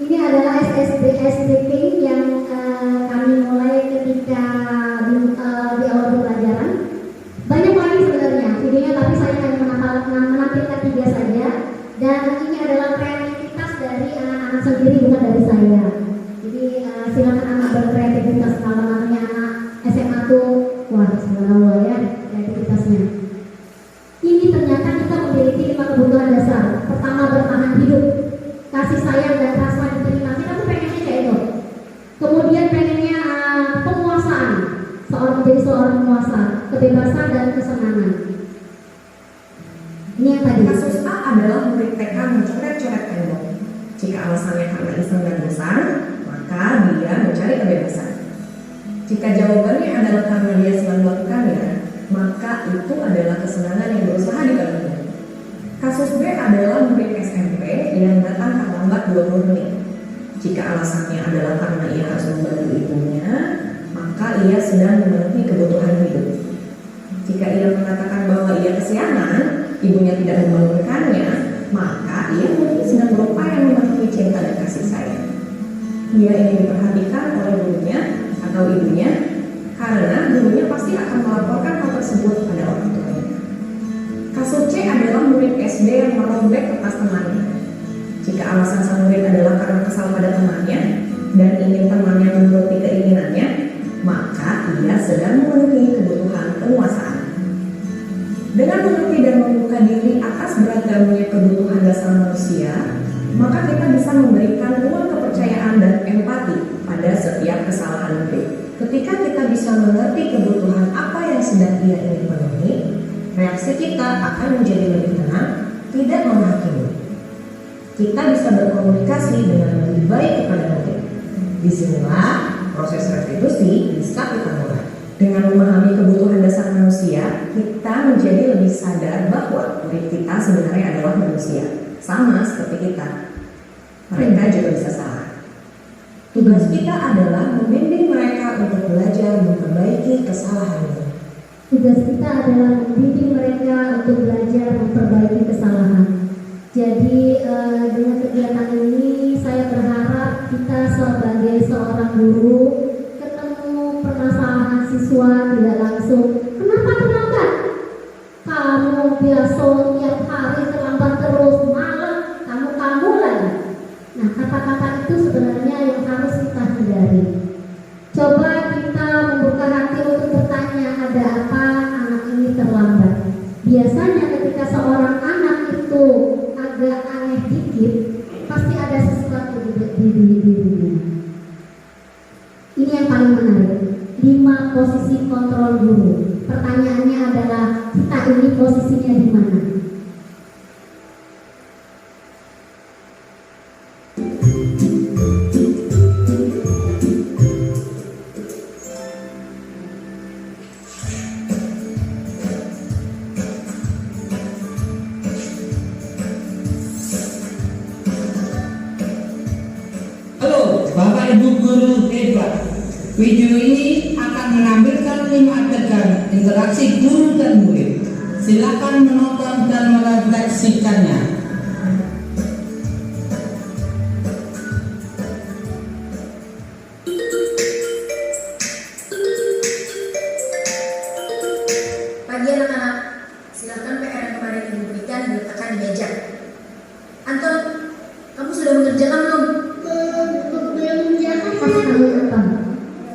Ini adalah SDP yang kami mulai ketika di awal pembelajaran. Banyak lagi sebenarnya videonya, tapi saya hanya menampilkan 3 saja. Dan ini adalah kreativitas dari anak-anak sendiri, bukan dari saya. Jadi silakan anak berkreativitas. Kalau namanya anak SMA tuh, wah subhanallah ya kreativitasnya. Ini ternyata kita memiliki 5 kebutuhan dasar. Pertama, bertahan hidup, kasih sayang dan rasa diterima. Kita tuh pengennya kayak itu. Kemudian pengennya penguasaan, menjadi seorang penguasa, kebebasan dan kesenangan. Ini yang tadi.
Kasus A adalah murid TK mencoret-coret tembok. Jika alasannya karena iseng dan bosan, maka dia mencari kebebasan. Jika jawabannya adalah karena dia senang melakukannya, maka itu adalah kesenangan yang berusaha dipenuhi. Kasus B adalah murid SMP yang datang terlambat 20 menit. Jika alasannya adalah karena ia harus membantu ibunya, maka ia sedang memenuhi kebutuhan hidup. Jika ia mengatakan bahwa ia kesiangan, ibunya tidak membangunkannya, maka ia mungkin sedang berupaya memenuhi cinta dan kasih sayang. Ia ingin diperhatikan oleh gurunya atau ibunya, karena gurunya pasti akan melaporkan hal tersebut pada orang tuanya. Kasus C adalah murid SD yang merobek kertas temannya. Jika alasan sang murid adalah karena kesal pada temannya dan ingin temannya menuruti keinginannya, maka ia sedang memenuhi kebutuhan penguasaan. Dengan mengerti dan membuka diri atas beragamnya kebutuhan dasar manusia, maka kita bisa memberikan ruang kepercayaan dan empati pada setiap kesalahan murid. Ketika kita bisa mengerti kebutuhan apa yang sedang ia ingin penuhi, reaksi kita akan menjadi lebih tenang, tidak menghakimi. Kita bisa berkomunikasi dengan lebih baik kepada murid. Disinilah proses restitusi bisa kita mulai. Dengan memahami kebutuhan dasar manusia, kita menjadi lebih sadar bahwa murid kita sebenarnya adalah manusia, sama seperti kita. Mereka juga bisa salah. Tugas kita adalah membimbing mereka untuk belajar memperbaiki kesalahannya.
Tugas kita adalah membimbing mereka untuk belajar memperbaiki kesalahan. Jadi dengan kegiatan ini saya berharap kita sebagai seorang guru ketemu permasalahan siswa tidak langsung. Kenapa terlambat? Kamu biasa tiap hari terlambat terus, malam kamu lagi. Nah, kata-kata itu sebenarnya yang harus kita hindari. Coba kita membuka hati untuk bertanya, ada apa anak ini terlambat? Biasanya ketika seorang anak itu agak aneh dikit, pasti ada sesuatu di dirinya. Ini yang paling menarik. 5 posisi kontrol guru. Pertanyaannya adalah kita ini posisinya di mana?
Bu Guru hebat. Video ini akan menampilkan 5 adegan interaksi guru dan murid. Silakan menonton dan merefleksikannya.
Pagi anak-anak, silakan PR yang kemarin ibu berikan diletakkan di meja. Anton, kamu sudah mengerjakan belum?
Belum mengerjakan. Kamu apa?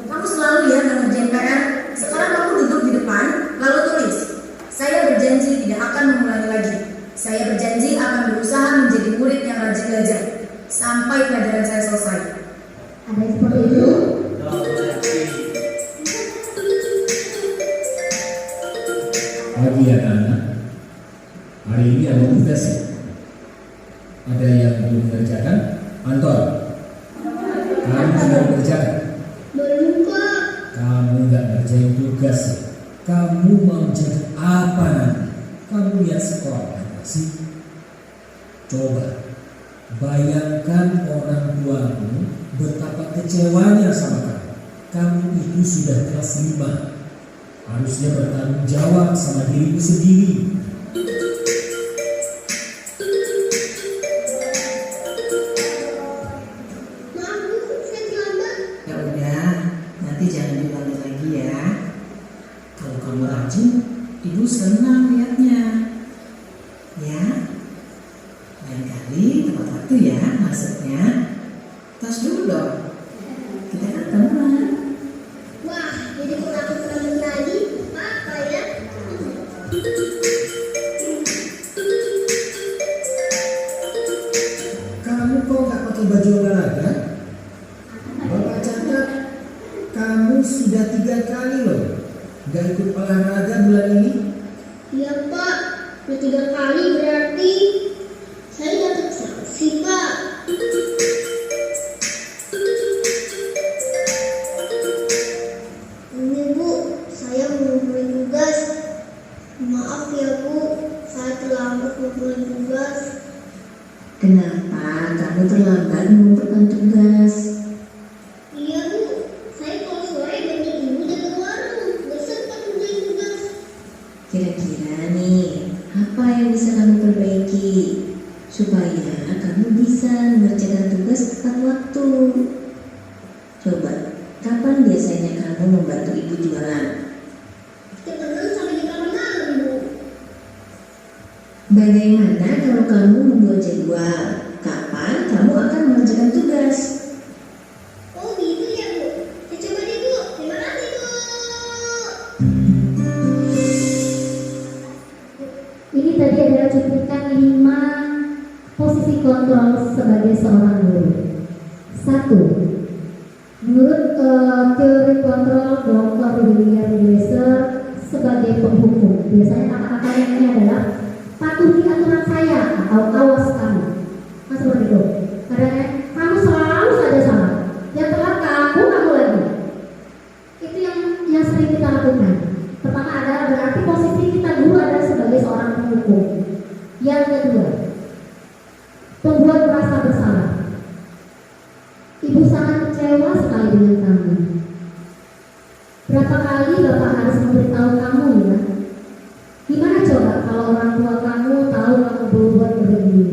Kamu selalu ya mengerjain PR. Sekarang kamu duduk di depan, lalu tulis. Saya berjanji tidak akan mengulangi lagi. Saya berjanji akan berusaha menjadi murid yang rajin belajar sampai pelajaran saya selesai.
Ada yang seperti itu?
Pagi anak-anak, hari ini ada tugas ya? Ada yang belum mengerjakan? Anton, kamu sudah mengerjakan?
Belum kok.
Kamu nggak ngerjain tugas ya? Kamu mau jadi apa nanti? Kamu lihat sekolah apa sih? Coba bayangkan orang tuamu betapa kecewanya sama kamu. Kamu itu sudah kelas 5. Harusnya bertanggung jawab sama dirimu sendiri.
Maaf Bu, saya terlambat.
Ya udah, nanti jangan diulangi lagi ya. Kalau kamu rajin, ibu senang lihatnya. Ya, lain kali tepat waktu ya masuknya. Tas dulu dong. Kita kan teman.
Wah, jadi kalau aku terlambat lagi, apa ya?
Kamu kok nggak pakai baju olahraga? Bapak catat, kamu sudah 3 kali loh nggak ikut olahraga bulan ini.
Iya Pak, udah 3 kali berarti saya dapat sanksi Pak. Ini Bu, saya mengumpulkan tugas. Maaf ya Bu, saya terlambat mengumpulkan tugas.
Kenapa kamu terlambat mengumpulkan tugas?
Iya Bu, saya kalau sore banyak ibu dapat warung, nggak sempat mengumpulkan tugas.
Kira-kira nih, apa yang bisa kamu perbaiki supaya kamu bisa mengerjakan tugas tepat waktu? Coba, kapan biasanya kamu membantu ibu jualan?
Ketenang sampai di kamar malam Bu.
Bagaimana kalau kamu membuat jadwal? Kapan kamu akan mengerjakan tugas?
Oh gitu ya Bu, saya coba deh Bu, terima kasih Bu.
Ini tadi adalah cuplikan 5 posisi kontrol sebagai seorang guru. 1. Menurut teori kontrol Dr. William Glasser sebagai penghukum, biasanya kata-kata ini adalah patuhi aturan saya atau awas kamu. Nah seperti itu. Karena kamu selalu saja salah. Yang telah kamu lagi. Itu yang sering kita lakukan. Pertama adalah berarti posisi kita dulu adalah sebagai seorang penghukum. Yang kedua, pembuat merasa bersalah. Ibu sangat kecewa sekali dengan kamu. Berapa kali Bapak harus memberitahu kamu ya? Gimana coba kalau orang tua kamu tahu kamu berbuat begini?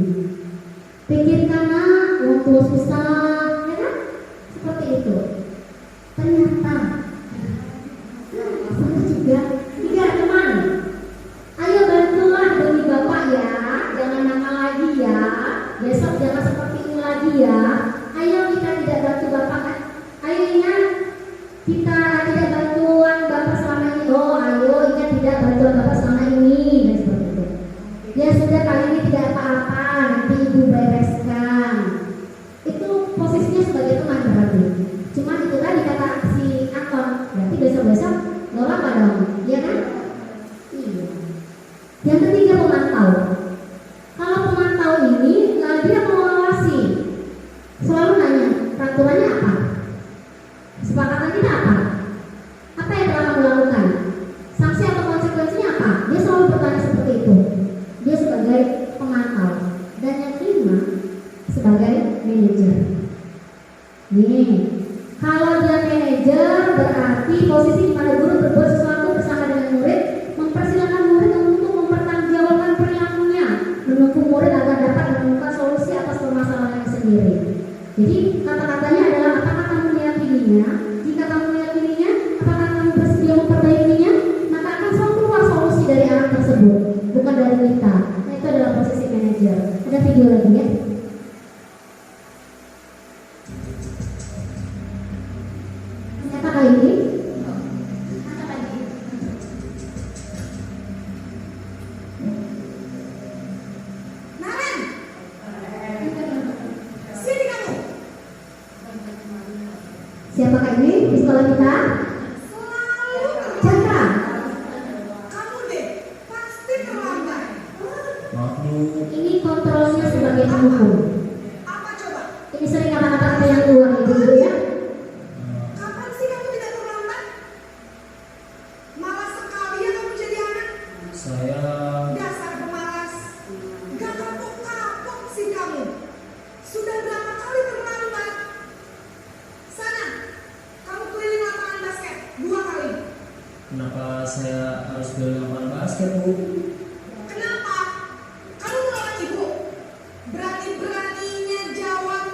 Pikirkan orang tua susah, ya kan? Seperti itu. Ternyata saya juga 3 teman. Ayo bantulah demi Bapak ya, jangan nakal lagi ya. Besok jangan seperti ini lagi ya. Ayo kita tidak bantu Bapak kan? Ayo ingat kita tidak bantuan Bapak selama ini. Oh ayo ingat tidak bantuan Bapak selama ini dan seperti itu. Ya sudah kali ini tidak apa-apa, nanti Ibu bereskan. Itu posisinya sebagai teman berarti. Cuma itu tadi kata si Anton, berarti besok-besok gak apa dong, iya kan? Iya. Yang ketiga pemantau. Kalau pemantau ini dia mengawasi, selalu nanya peraturannya apa, sepakatan kita apa, apa yang telah kamu lakukan, sanksi atau konsekuensinya apa. Dia selalu bertanya seperti itu. Dia sebagai pemantau. Dan yang kelima sebagai manajer. Nih
murid agar dapat menemukan solusi atas permasalahannya sendiri. Jadi kata-katanya adalah apakah kamu meyakininya? Jika kamu meyakininya, apakah kamu bersedia memperbaikinya? Maka akan selalu keluar solusi dari anak tersebut, bukan dari kita. Nah, itu adalah posisi manajer. Ada video lagi ya? Siapakah ini?
Naren, sini kamu.
Siapakah ini di sekolah kita?
Selalu
Chandra.
kamu deh, pasti terlambat.
Maaf Bu,
Ini kontrolnya sebagai pendukung.
Apa coba?
Ini sering kata-kata yang keluar itu ya.
Kapan sih kamu tidak terlambat? Malas sekali ya kamu jadi anak.
saya
Dasar pemalas. Gak kapok-kapok sih kamu. Sudah berapa kali terlambat? Sana, kamu keliling lapangan basket 2 kali.
kenapa saya harus beli lapangan basket Bu?
Kenapa? Kamu melawan ibu. Berani-beraninya jawab.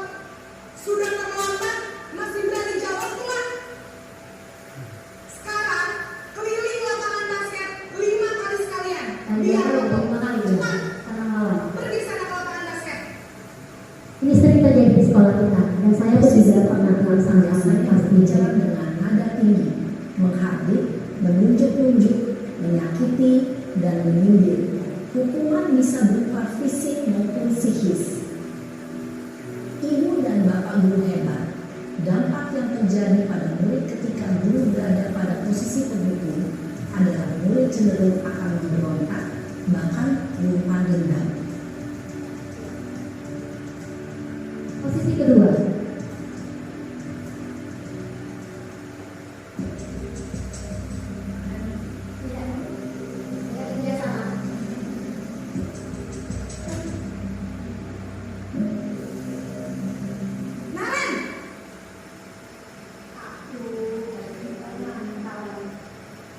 Sudah terlambat, masih berani jawab pula. Sekarang, keliling lapangan basket 5 kali sekalian.
Dan dia
Biar
ada
roboh.
5 kali ya,
Cepat,
karena lawan.
pergi sana ke lapangan basket.
Ini sering terjadi di sekolah kita dan saya pun juga pernah melaksanakan
Biasanya
pasti.
berbicara dengan nada tinggi, menghardik, menunjuk-nunjuk, menyakiti, dan menyindir. Hukuman bisa berupa fisik maupun psikis. Ibu dan bapak guru hebat. Dampak yang terjadi pada murid ketika guru berada pada posisi penghukum adalah murid cenderung akan memberontak, bahkan menyimpan dendam.
Posisi kedua.
Naren,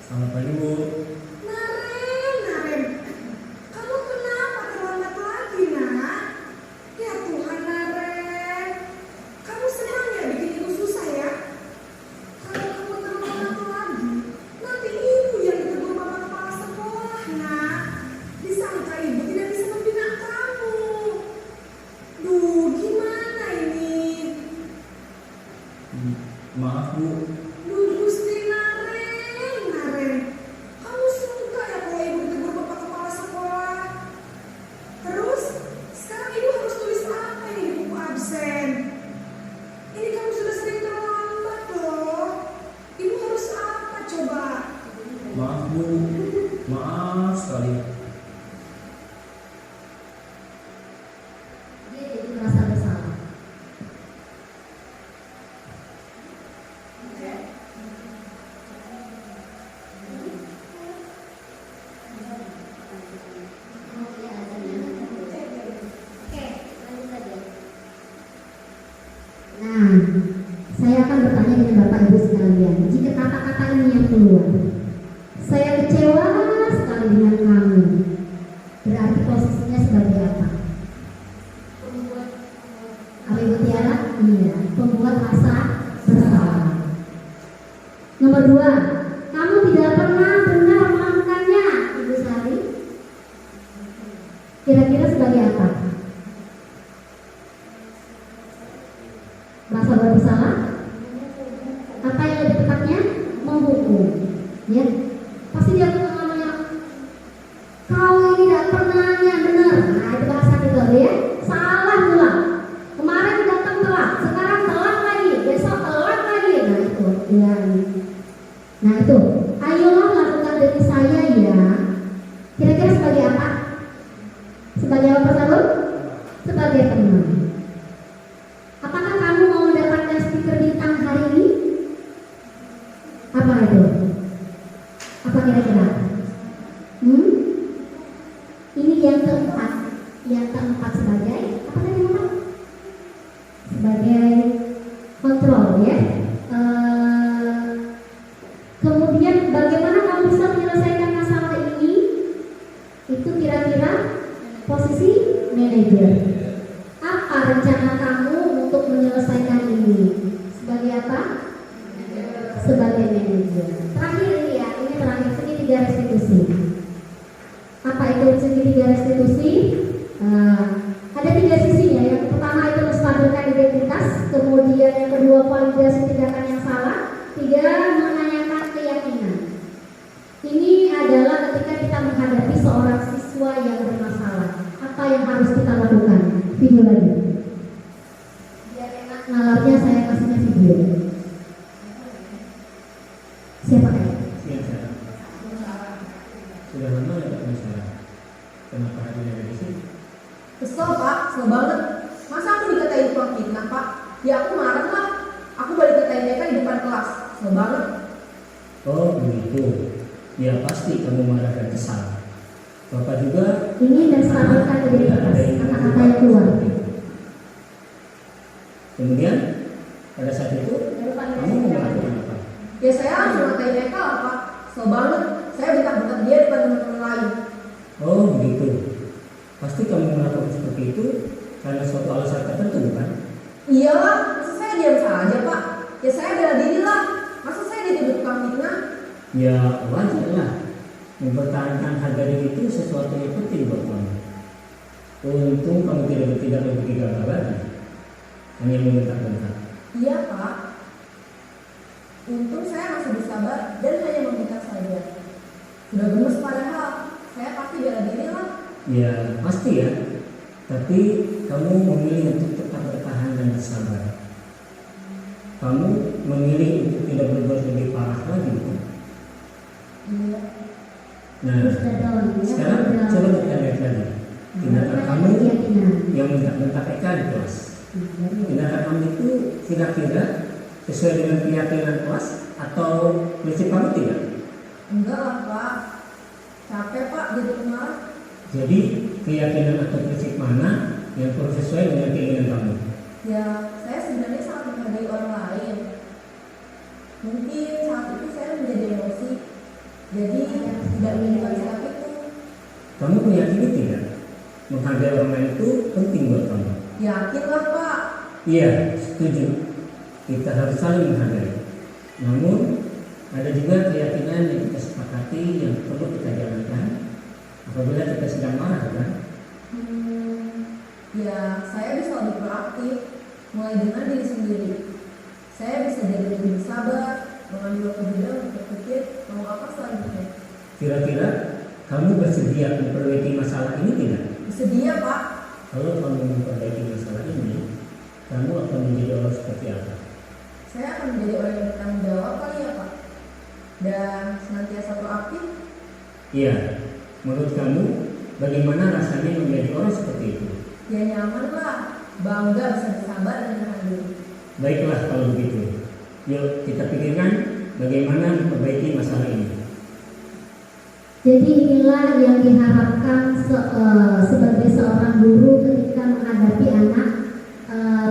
Selamat pagi Bu.
Naren, kamu kenapa terlambat lagi, nak? Ya Tuhan, Naren, kamu senang ya bikin ibu susah ya? Kalau kamu terlambat lagi, nanti ibu yang ditegur bapak kepala sekolah, nak. Disangka ibu tidak bisa membina kamu. Duh, gimana ini?
Maaf Bu,
Duh, Gusti Naren, kamu suka ya kalau ibu ditegur bapak kepala sekolah? Terus, sekarang ibu harus tulis apa ini di buku absen? Ini kamu sudah sering terlambat loh. Ibu harus apa coba?
maaf Bu, maaf sekali.
Dia jadi merasa bersalah. Nah, saya akan bertanya dengan Bapak Ibu sekalian, jika kata-kata ini yang keluar, saya kecewa sekali dengan kamu, berarti posisinya sebagai apa? Apa Ibu Tiara? Iya, pembuat rasa bersalah. Nomor 2, kamu tidak pernah benar melakukannya, Ibu Sari. Kira-kira sebagai apa? Merasa bersalah? Apa yang lebih tepatnya? Menghukum. Ya, pasti dia akan namanya kau ini tidak pernahnya benar. Nah, itu bahasa kita ya. Salah pula. Kemarin datang telat, sekarang telat lagi, besok telat lagi. Nah itu, ya. Nah itu, ayolah lakukan diri saya ya. Kira-kira sebagai apa? Sebagai apa tersebut? Sebagai teman. Apakah kamu mau mendapatkan stiker bintang hari ini? Apa itu? Apa kira-kira? Ini yang keempat. Yang keempat sebagai apa tadi Bapak? Sebagai kontrol ya. Kemudian bagaimana kamu bisa menyelesaikan masalah ini? Itu kira-kira posisi manajer. Apa rencana kamu untuk menyelesaikan ini? Sebagai apa? Sebagai manajer. Terakhir ini ya, ini terakhir segitiga restitusi. Apa itu segitiga restitusi? Ada 3 sisinya. Yang pertama itu menstabilkan identitas, kemudian yang kedua validasi tindakan yang salah, 3 menanyakan keyakinan. Ini adalah ketika kita menghadapi seorang siswa yang bermasalah. Apa yang harus kita lakukan? Video lagi. Biar enak nalarnya saya kasihnya video. Siapa ya?
Sudah lama ya Pak Musara? Kenapa hadirnya dari sini?
Kesel Pak, kesel banget. Masa aku dikatain tukang fitnah Pak? Ya aku marah lah. Aku balik katain mereka di depan kelas. Kesel banget.
Oh begitu. Ya pasti kamu marah dan kesal. Bapak juga
Ini menstabilkan identitas kata-kata yang keluar.
Kemudian pada saat itu kamu mau melakukan apa?
Ya saya harus ngatain mereka lah Pak. Kesel banget. Saya bentak-bentak dia depan teman-teman lain.
Oh begitu. Pasti kamu melakukan seperti itu karena suatu alasan tertentu bukan?
Iyalah, masa saya diam saja Pak? Ya saya bela diri lah. Masa saya dituduh tukang fitnah?
Ya wajar lah. Mempertahankan harga diri itu sesuatu yang penting buat kamu. Untung kamu tidak bertindak lebih gegabah lagi. Hanya membentak-bentak.
Iya Pak. Untung saya masih bersabar dan hanya meminta saja. Sudah gemes padahal. Saya pasti bela diri lah.
Ya pasti ya. Tapi kamu memilih untuk tetap bertahan dan bersabar. Kamu memilih untuk tidak berbuat lebih parah lagi bukan?
Iya.
Nah, sekarang coba kita lihat lagi. Tindakan kamu yang bentak-bentak Eka di kelas. Tindakan kamu itu kira-kira sesuai dengan keyakinan kelas atau prinsip kamu tidak?
Enggak lah Pak. Capek Pak jadi pemarah.
Jadi keyakinan atau prinsip mana yang perlu sesuai dengan keinginan kamu?
Ya saya sebenarnya sangat menghargai orang lain. Mungkin saat itu saya menjadi emosi. Jadi tidak menginginkan sikap itu.
Kamu meyakini tidak? Menghargai orang lain itu penting buat kamu.
Yakin lah Pak.
Iya, setuju. Kita harus saling menghargai. Namun ada juga keyakinan yang kita sepakati yang perlu kita jalankan apabila kita sedang marah, kan?
Ya saya bisa lebih proaktif, mulai dengan diri sendiri. Saya bisa jadi lebih sabar, mengambil kebijakan untuk berpikir mau apa selanjutnya.
Kira-kira kamu bersedia memperbaiki masalah ini tidak?
Bersedia Pak.
Kalau kamu memperbaiki masalah ini, kamu akan menjadi orang seperti apa?
Saya akan menjadi orang yang bertanggung jawab kali ya Pak. Dan senantiasa proaktif.
Iya. Menurut kamu, bagaimana rasanya menjadi orang seperti itu?
Ya nyaman lah, bangga bisa bersabar dan menahan diri.
Baiklah kalau begitu. Yuk kita pikirkan bagaimana memperbaiki masalah ini.
Jadi inilah yang diharapkan sebagai seorang guru ketika menghadapi anak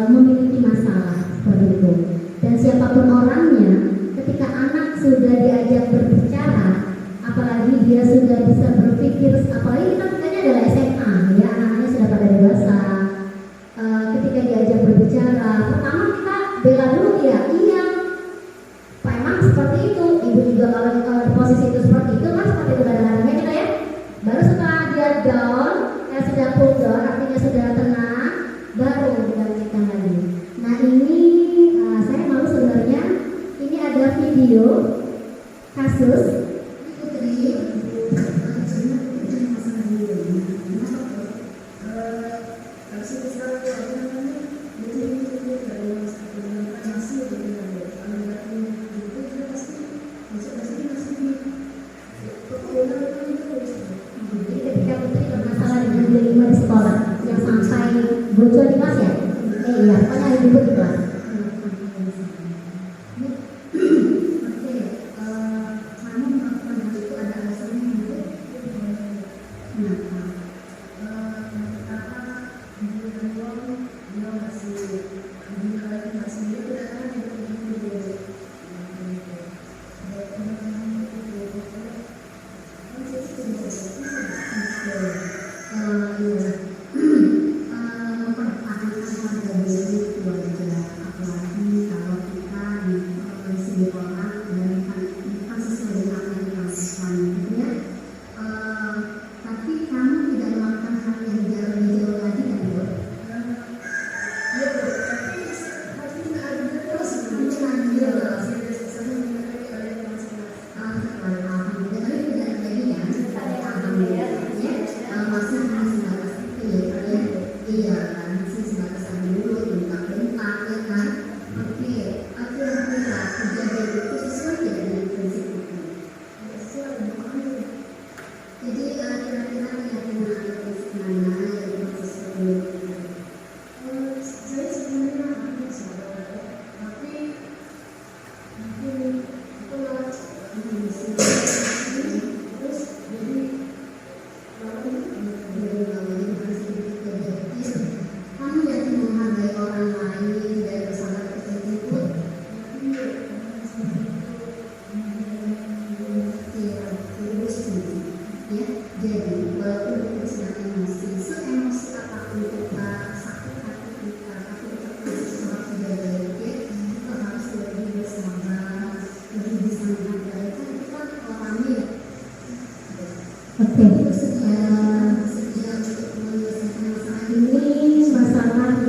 memiliki masalah seperti itu. Dan siapapun orangnya, ketika anak sudah diajak berbicara, apalagi dia sudah bisa berpikir, apalagi kita katanya adalah SMA, ya anaknya sudah pada dewasa. Ketika diajak berbicara, pertama kita bela dulu ya, iya, Pak emang seperti itu. Ibu juga kalau di posisi itu seperti itu kan seperti itu kadang-kadangnya kita ya. Baru setelah dia down, sudah cool down, artinya sudah tenang, baru dilanjutkan lagi. Nah ini saya mau sebenarnya ini ada video kasus bocor di kelas ya? Iya, pokoknya ada ribut di kelas. Kamu melakukan hal itu ada alasannya gitu? Kenapa? Karena dia masih klarifikasi dia tidak kan yang begitu. Iya.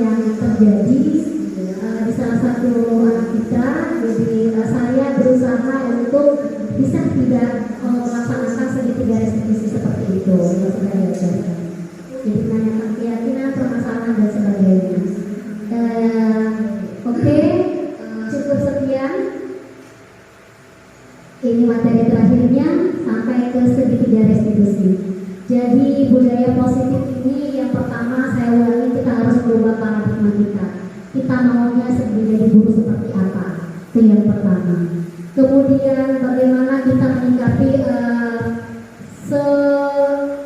yang terjadi di salah satu anak kita. Jadi saya berusaha untuk bisa tidak melaksanakan segitiga restitusi seperti itu yang sudah diajarkan. Jadi menanyakan keyakinan, permasalahan dan sebagainya. Oke, cukup sekian. Ini materi terakhirnya sampai ke segitiga restitusi. Jadi budaya positif ini yang pertama saya ulangi, kita harus merubah paradigma kita. Kita maunya menjadi guru seperti apa? Itu yang pertama. Kemudian bagaimana kita menyikapi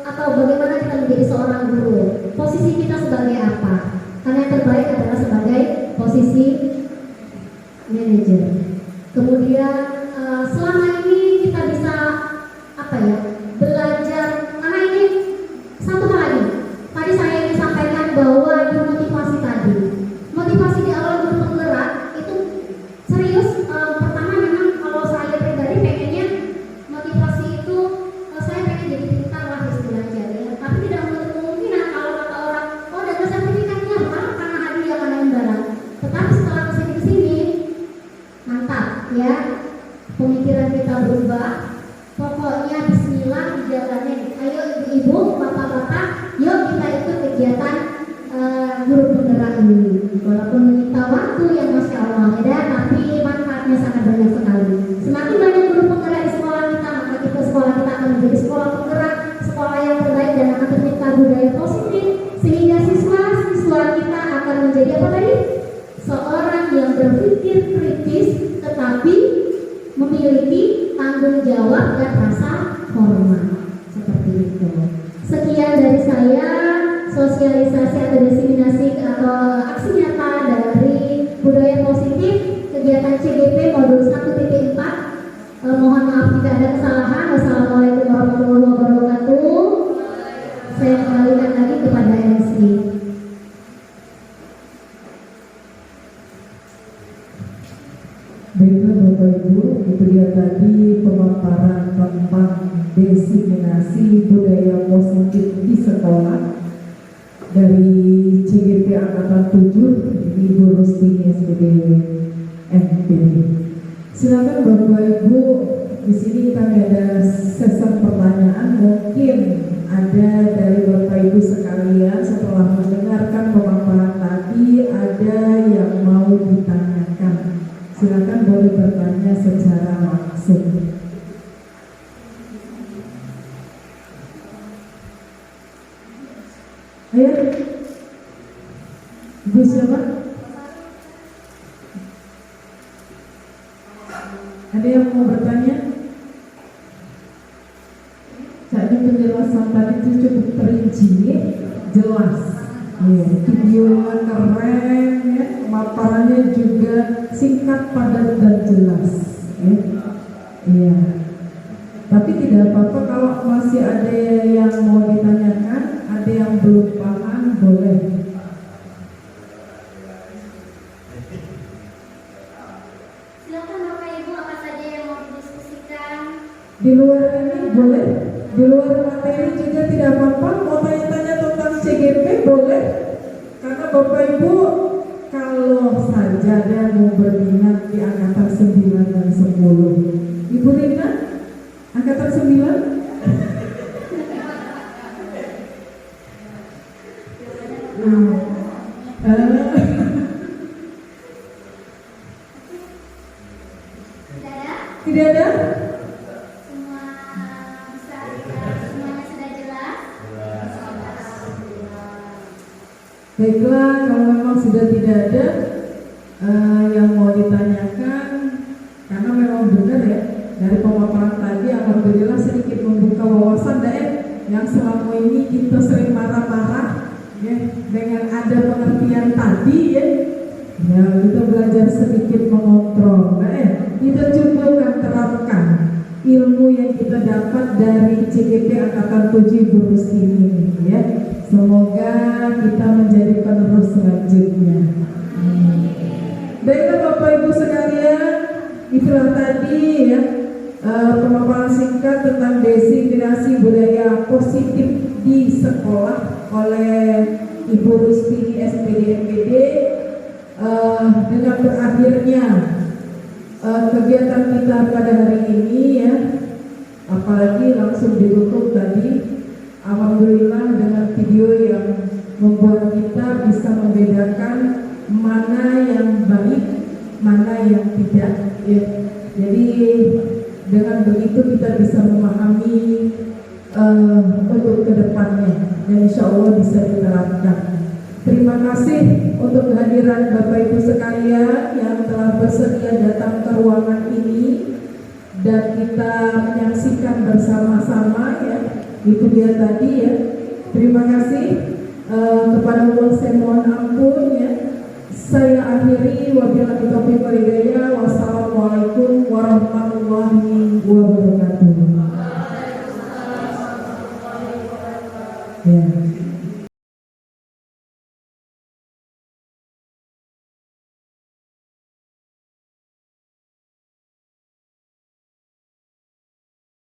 atau bagaimana kita menjadi seorang guru? Posisi kita sebagai apa? Karena yang terbaik adalah sebagai posisi manajer. Kemudian selama ini kita bisa belajar, karena ini satu hal lagi. Tadi saya ingin sampaikan bahwa di motivasi di awal guru penggerak itu serius. Pertama memang kalau saya pribadi pengennya motivasi itu saya pengen jadi pintar lah istilahnya ya. Tapi tidak menutup kemungkinan kalau kata orang, oh dapat sertifikatnya karena hadiah karena imbalan. Tetapi setelah kesini mantap ya, pemikiran kita berubah. Pokoknya bismillah dijalannya. Ayo ibu-ibu, bapak-bapak, yuk kita ikut kegiatan guru penggerak ini. Walaupun menyita waktu yang masya Allah ya, tapi manfaatnya sangat banyak sekali. Semakin banyak guru penggerak di sekolah kita, maka sekolah kita akan menjadi sekolah penggerak, sekolah yang terbaik dan akan tercipta budaya positif, sehingga siswa kita akan menjadi apa tadi? Seorang yang berpikir kritis, tetapi memiliki tanggung jawab dan rasa hormat, seperti itu. Sekian dari saya, sosialisasi atau diseminasi atau aksi nyata dari budaya positif kegiatan CGP modul 1.4. Mohon maaf jika ada kesalahan. Wassalamualaikum warahmatullahi wabarakatuh. Saya kembalikan lagi kepada MC.
Baiklah Bapak Ibu, itu dia tadi pemaparan tentang diseminasi budaya positif di sekolah dari CGP Angkatan 7, Ibu Rustini SPDW MPD. Silakan Bapak Ibu, di sini kami ada sesi pertanyaan. Mungkin ada dari Bapak Ibu sekalian setelah mendengarkan pemaparan tadi ada yang mau ditanyakan. Silakan boleh bertanya secara langsung. Ayo, Ibu siapa? Ada yang mau bertanya? Jadi penjelasan tadi itu cukup perinci, jelas. Ya, videonya keren, ya, pemaparannya juga singkat, padat dan jelas. Iya. Tapi tidak apa-apa kalau masih ada yang mau ditanyakan, ada yang belum paham, boleh.
Silakan Bapak Ibu, apa saja yang mau didiskusikan?
Di luar ini boleh, di luar materi juga tidak apa-apa. Mau tanya-tanya tentang CGP boleh. Karena Bapak Ibu kalau saja ada mau berminat di angkatan 9 dan 10. Ibu Rina, angkatan 9? Tidak ada?
Semua bisa, semuanya sudah jelas?
Baiklah, kalau memang sudah tidak ada yang mau ditanyakan, karena memang benar ya, dari pemaparan tadi alhamdulillah sedikit membuka wawasan yang selama ini kita sering marah-marah ya, dengan ada pengertian tadi ya, kita belajar sedikit mengontrol kita coba akan terapkan ilmu yang kita dapat dari CGP Angkatan 7 Ibu Rustini ya. Semoga kita menjadi penerus selanjutnya. Baiklah Bapak Ibu sekalian, itulah tadi ya pemaparan singkat tentang diseminasi budaya positif di sekolah oleh Ibu Rustini SPD MPD dengan berakhirnya kegiatan kita pada hari ini ya, apalagi langsung ditutup tadi, alhamdulillah dengan video yang membuat kita bisa membedakan mana yang baik, mana yang tidak ya. Jadi dengan begitu kita bisa memahami untuk kedepannya dan insya Allah bisa diterapkan. Terima kasih untuk kehadiran Bapak Ibu sekalian yang telah bersedia datang ke ruangan ini dan kita menyaksikan bersama-sama ya. Itu dia tadi ya. Terima kasih kepada Allah, saya mohon ampun ya. Saya akhiri, wabillahi taufiq wal hidayah.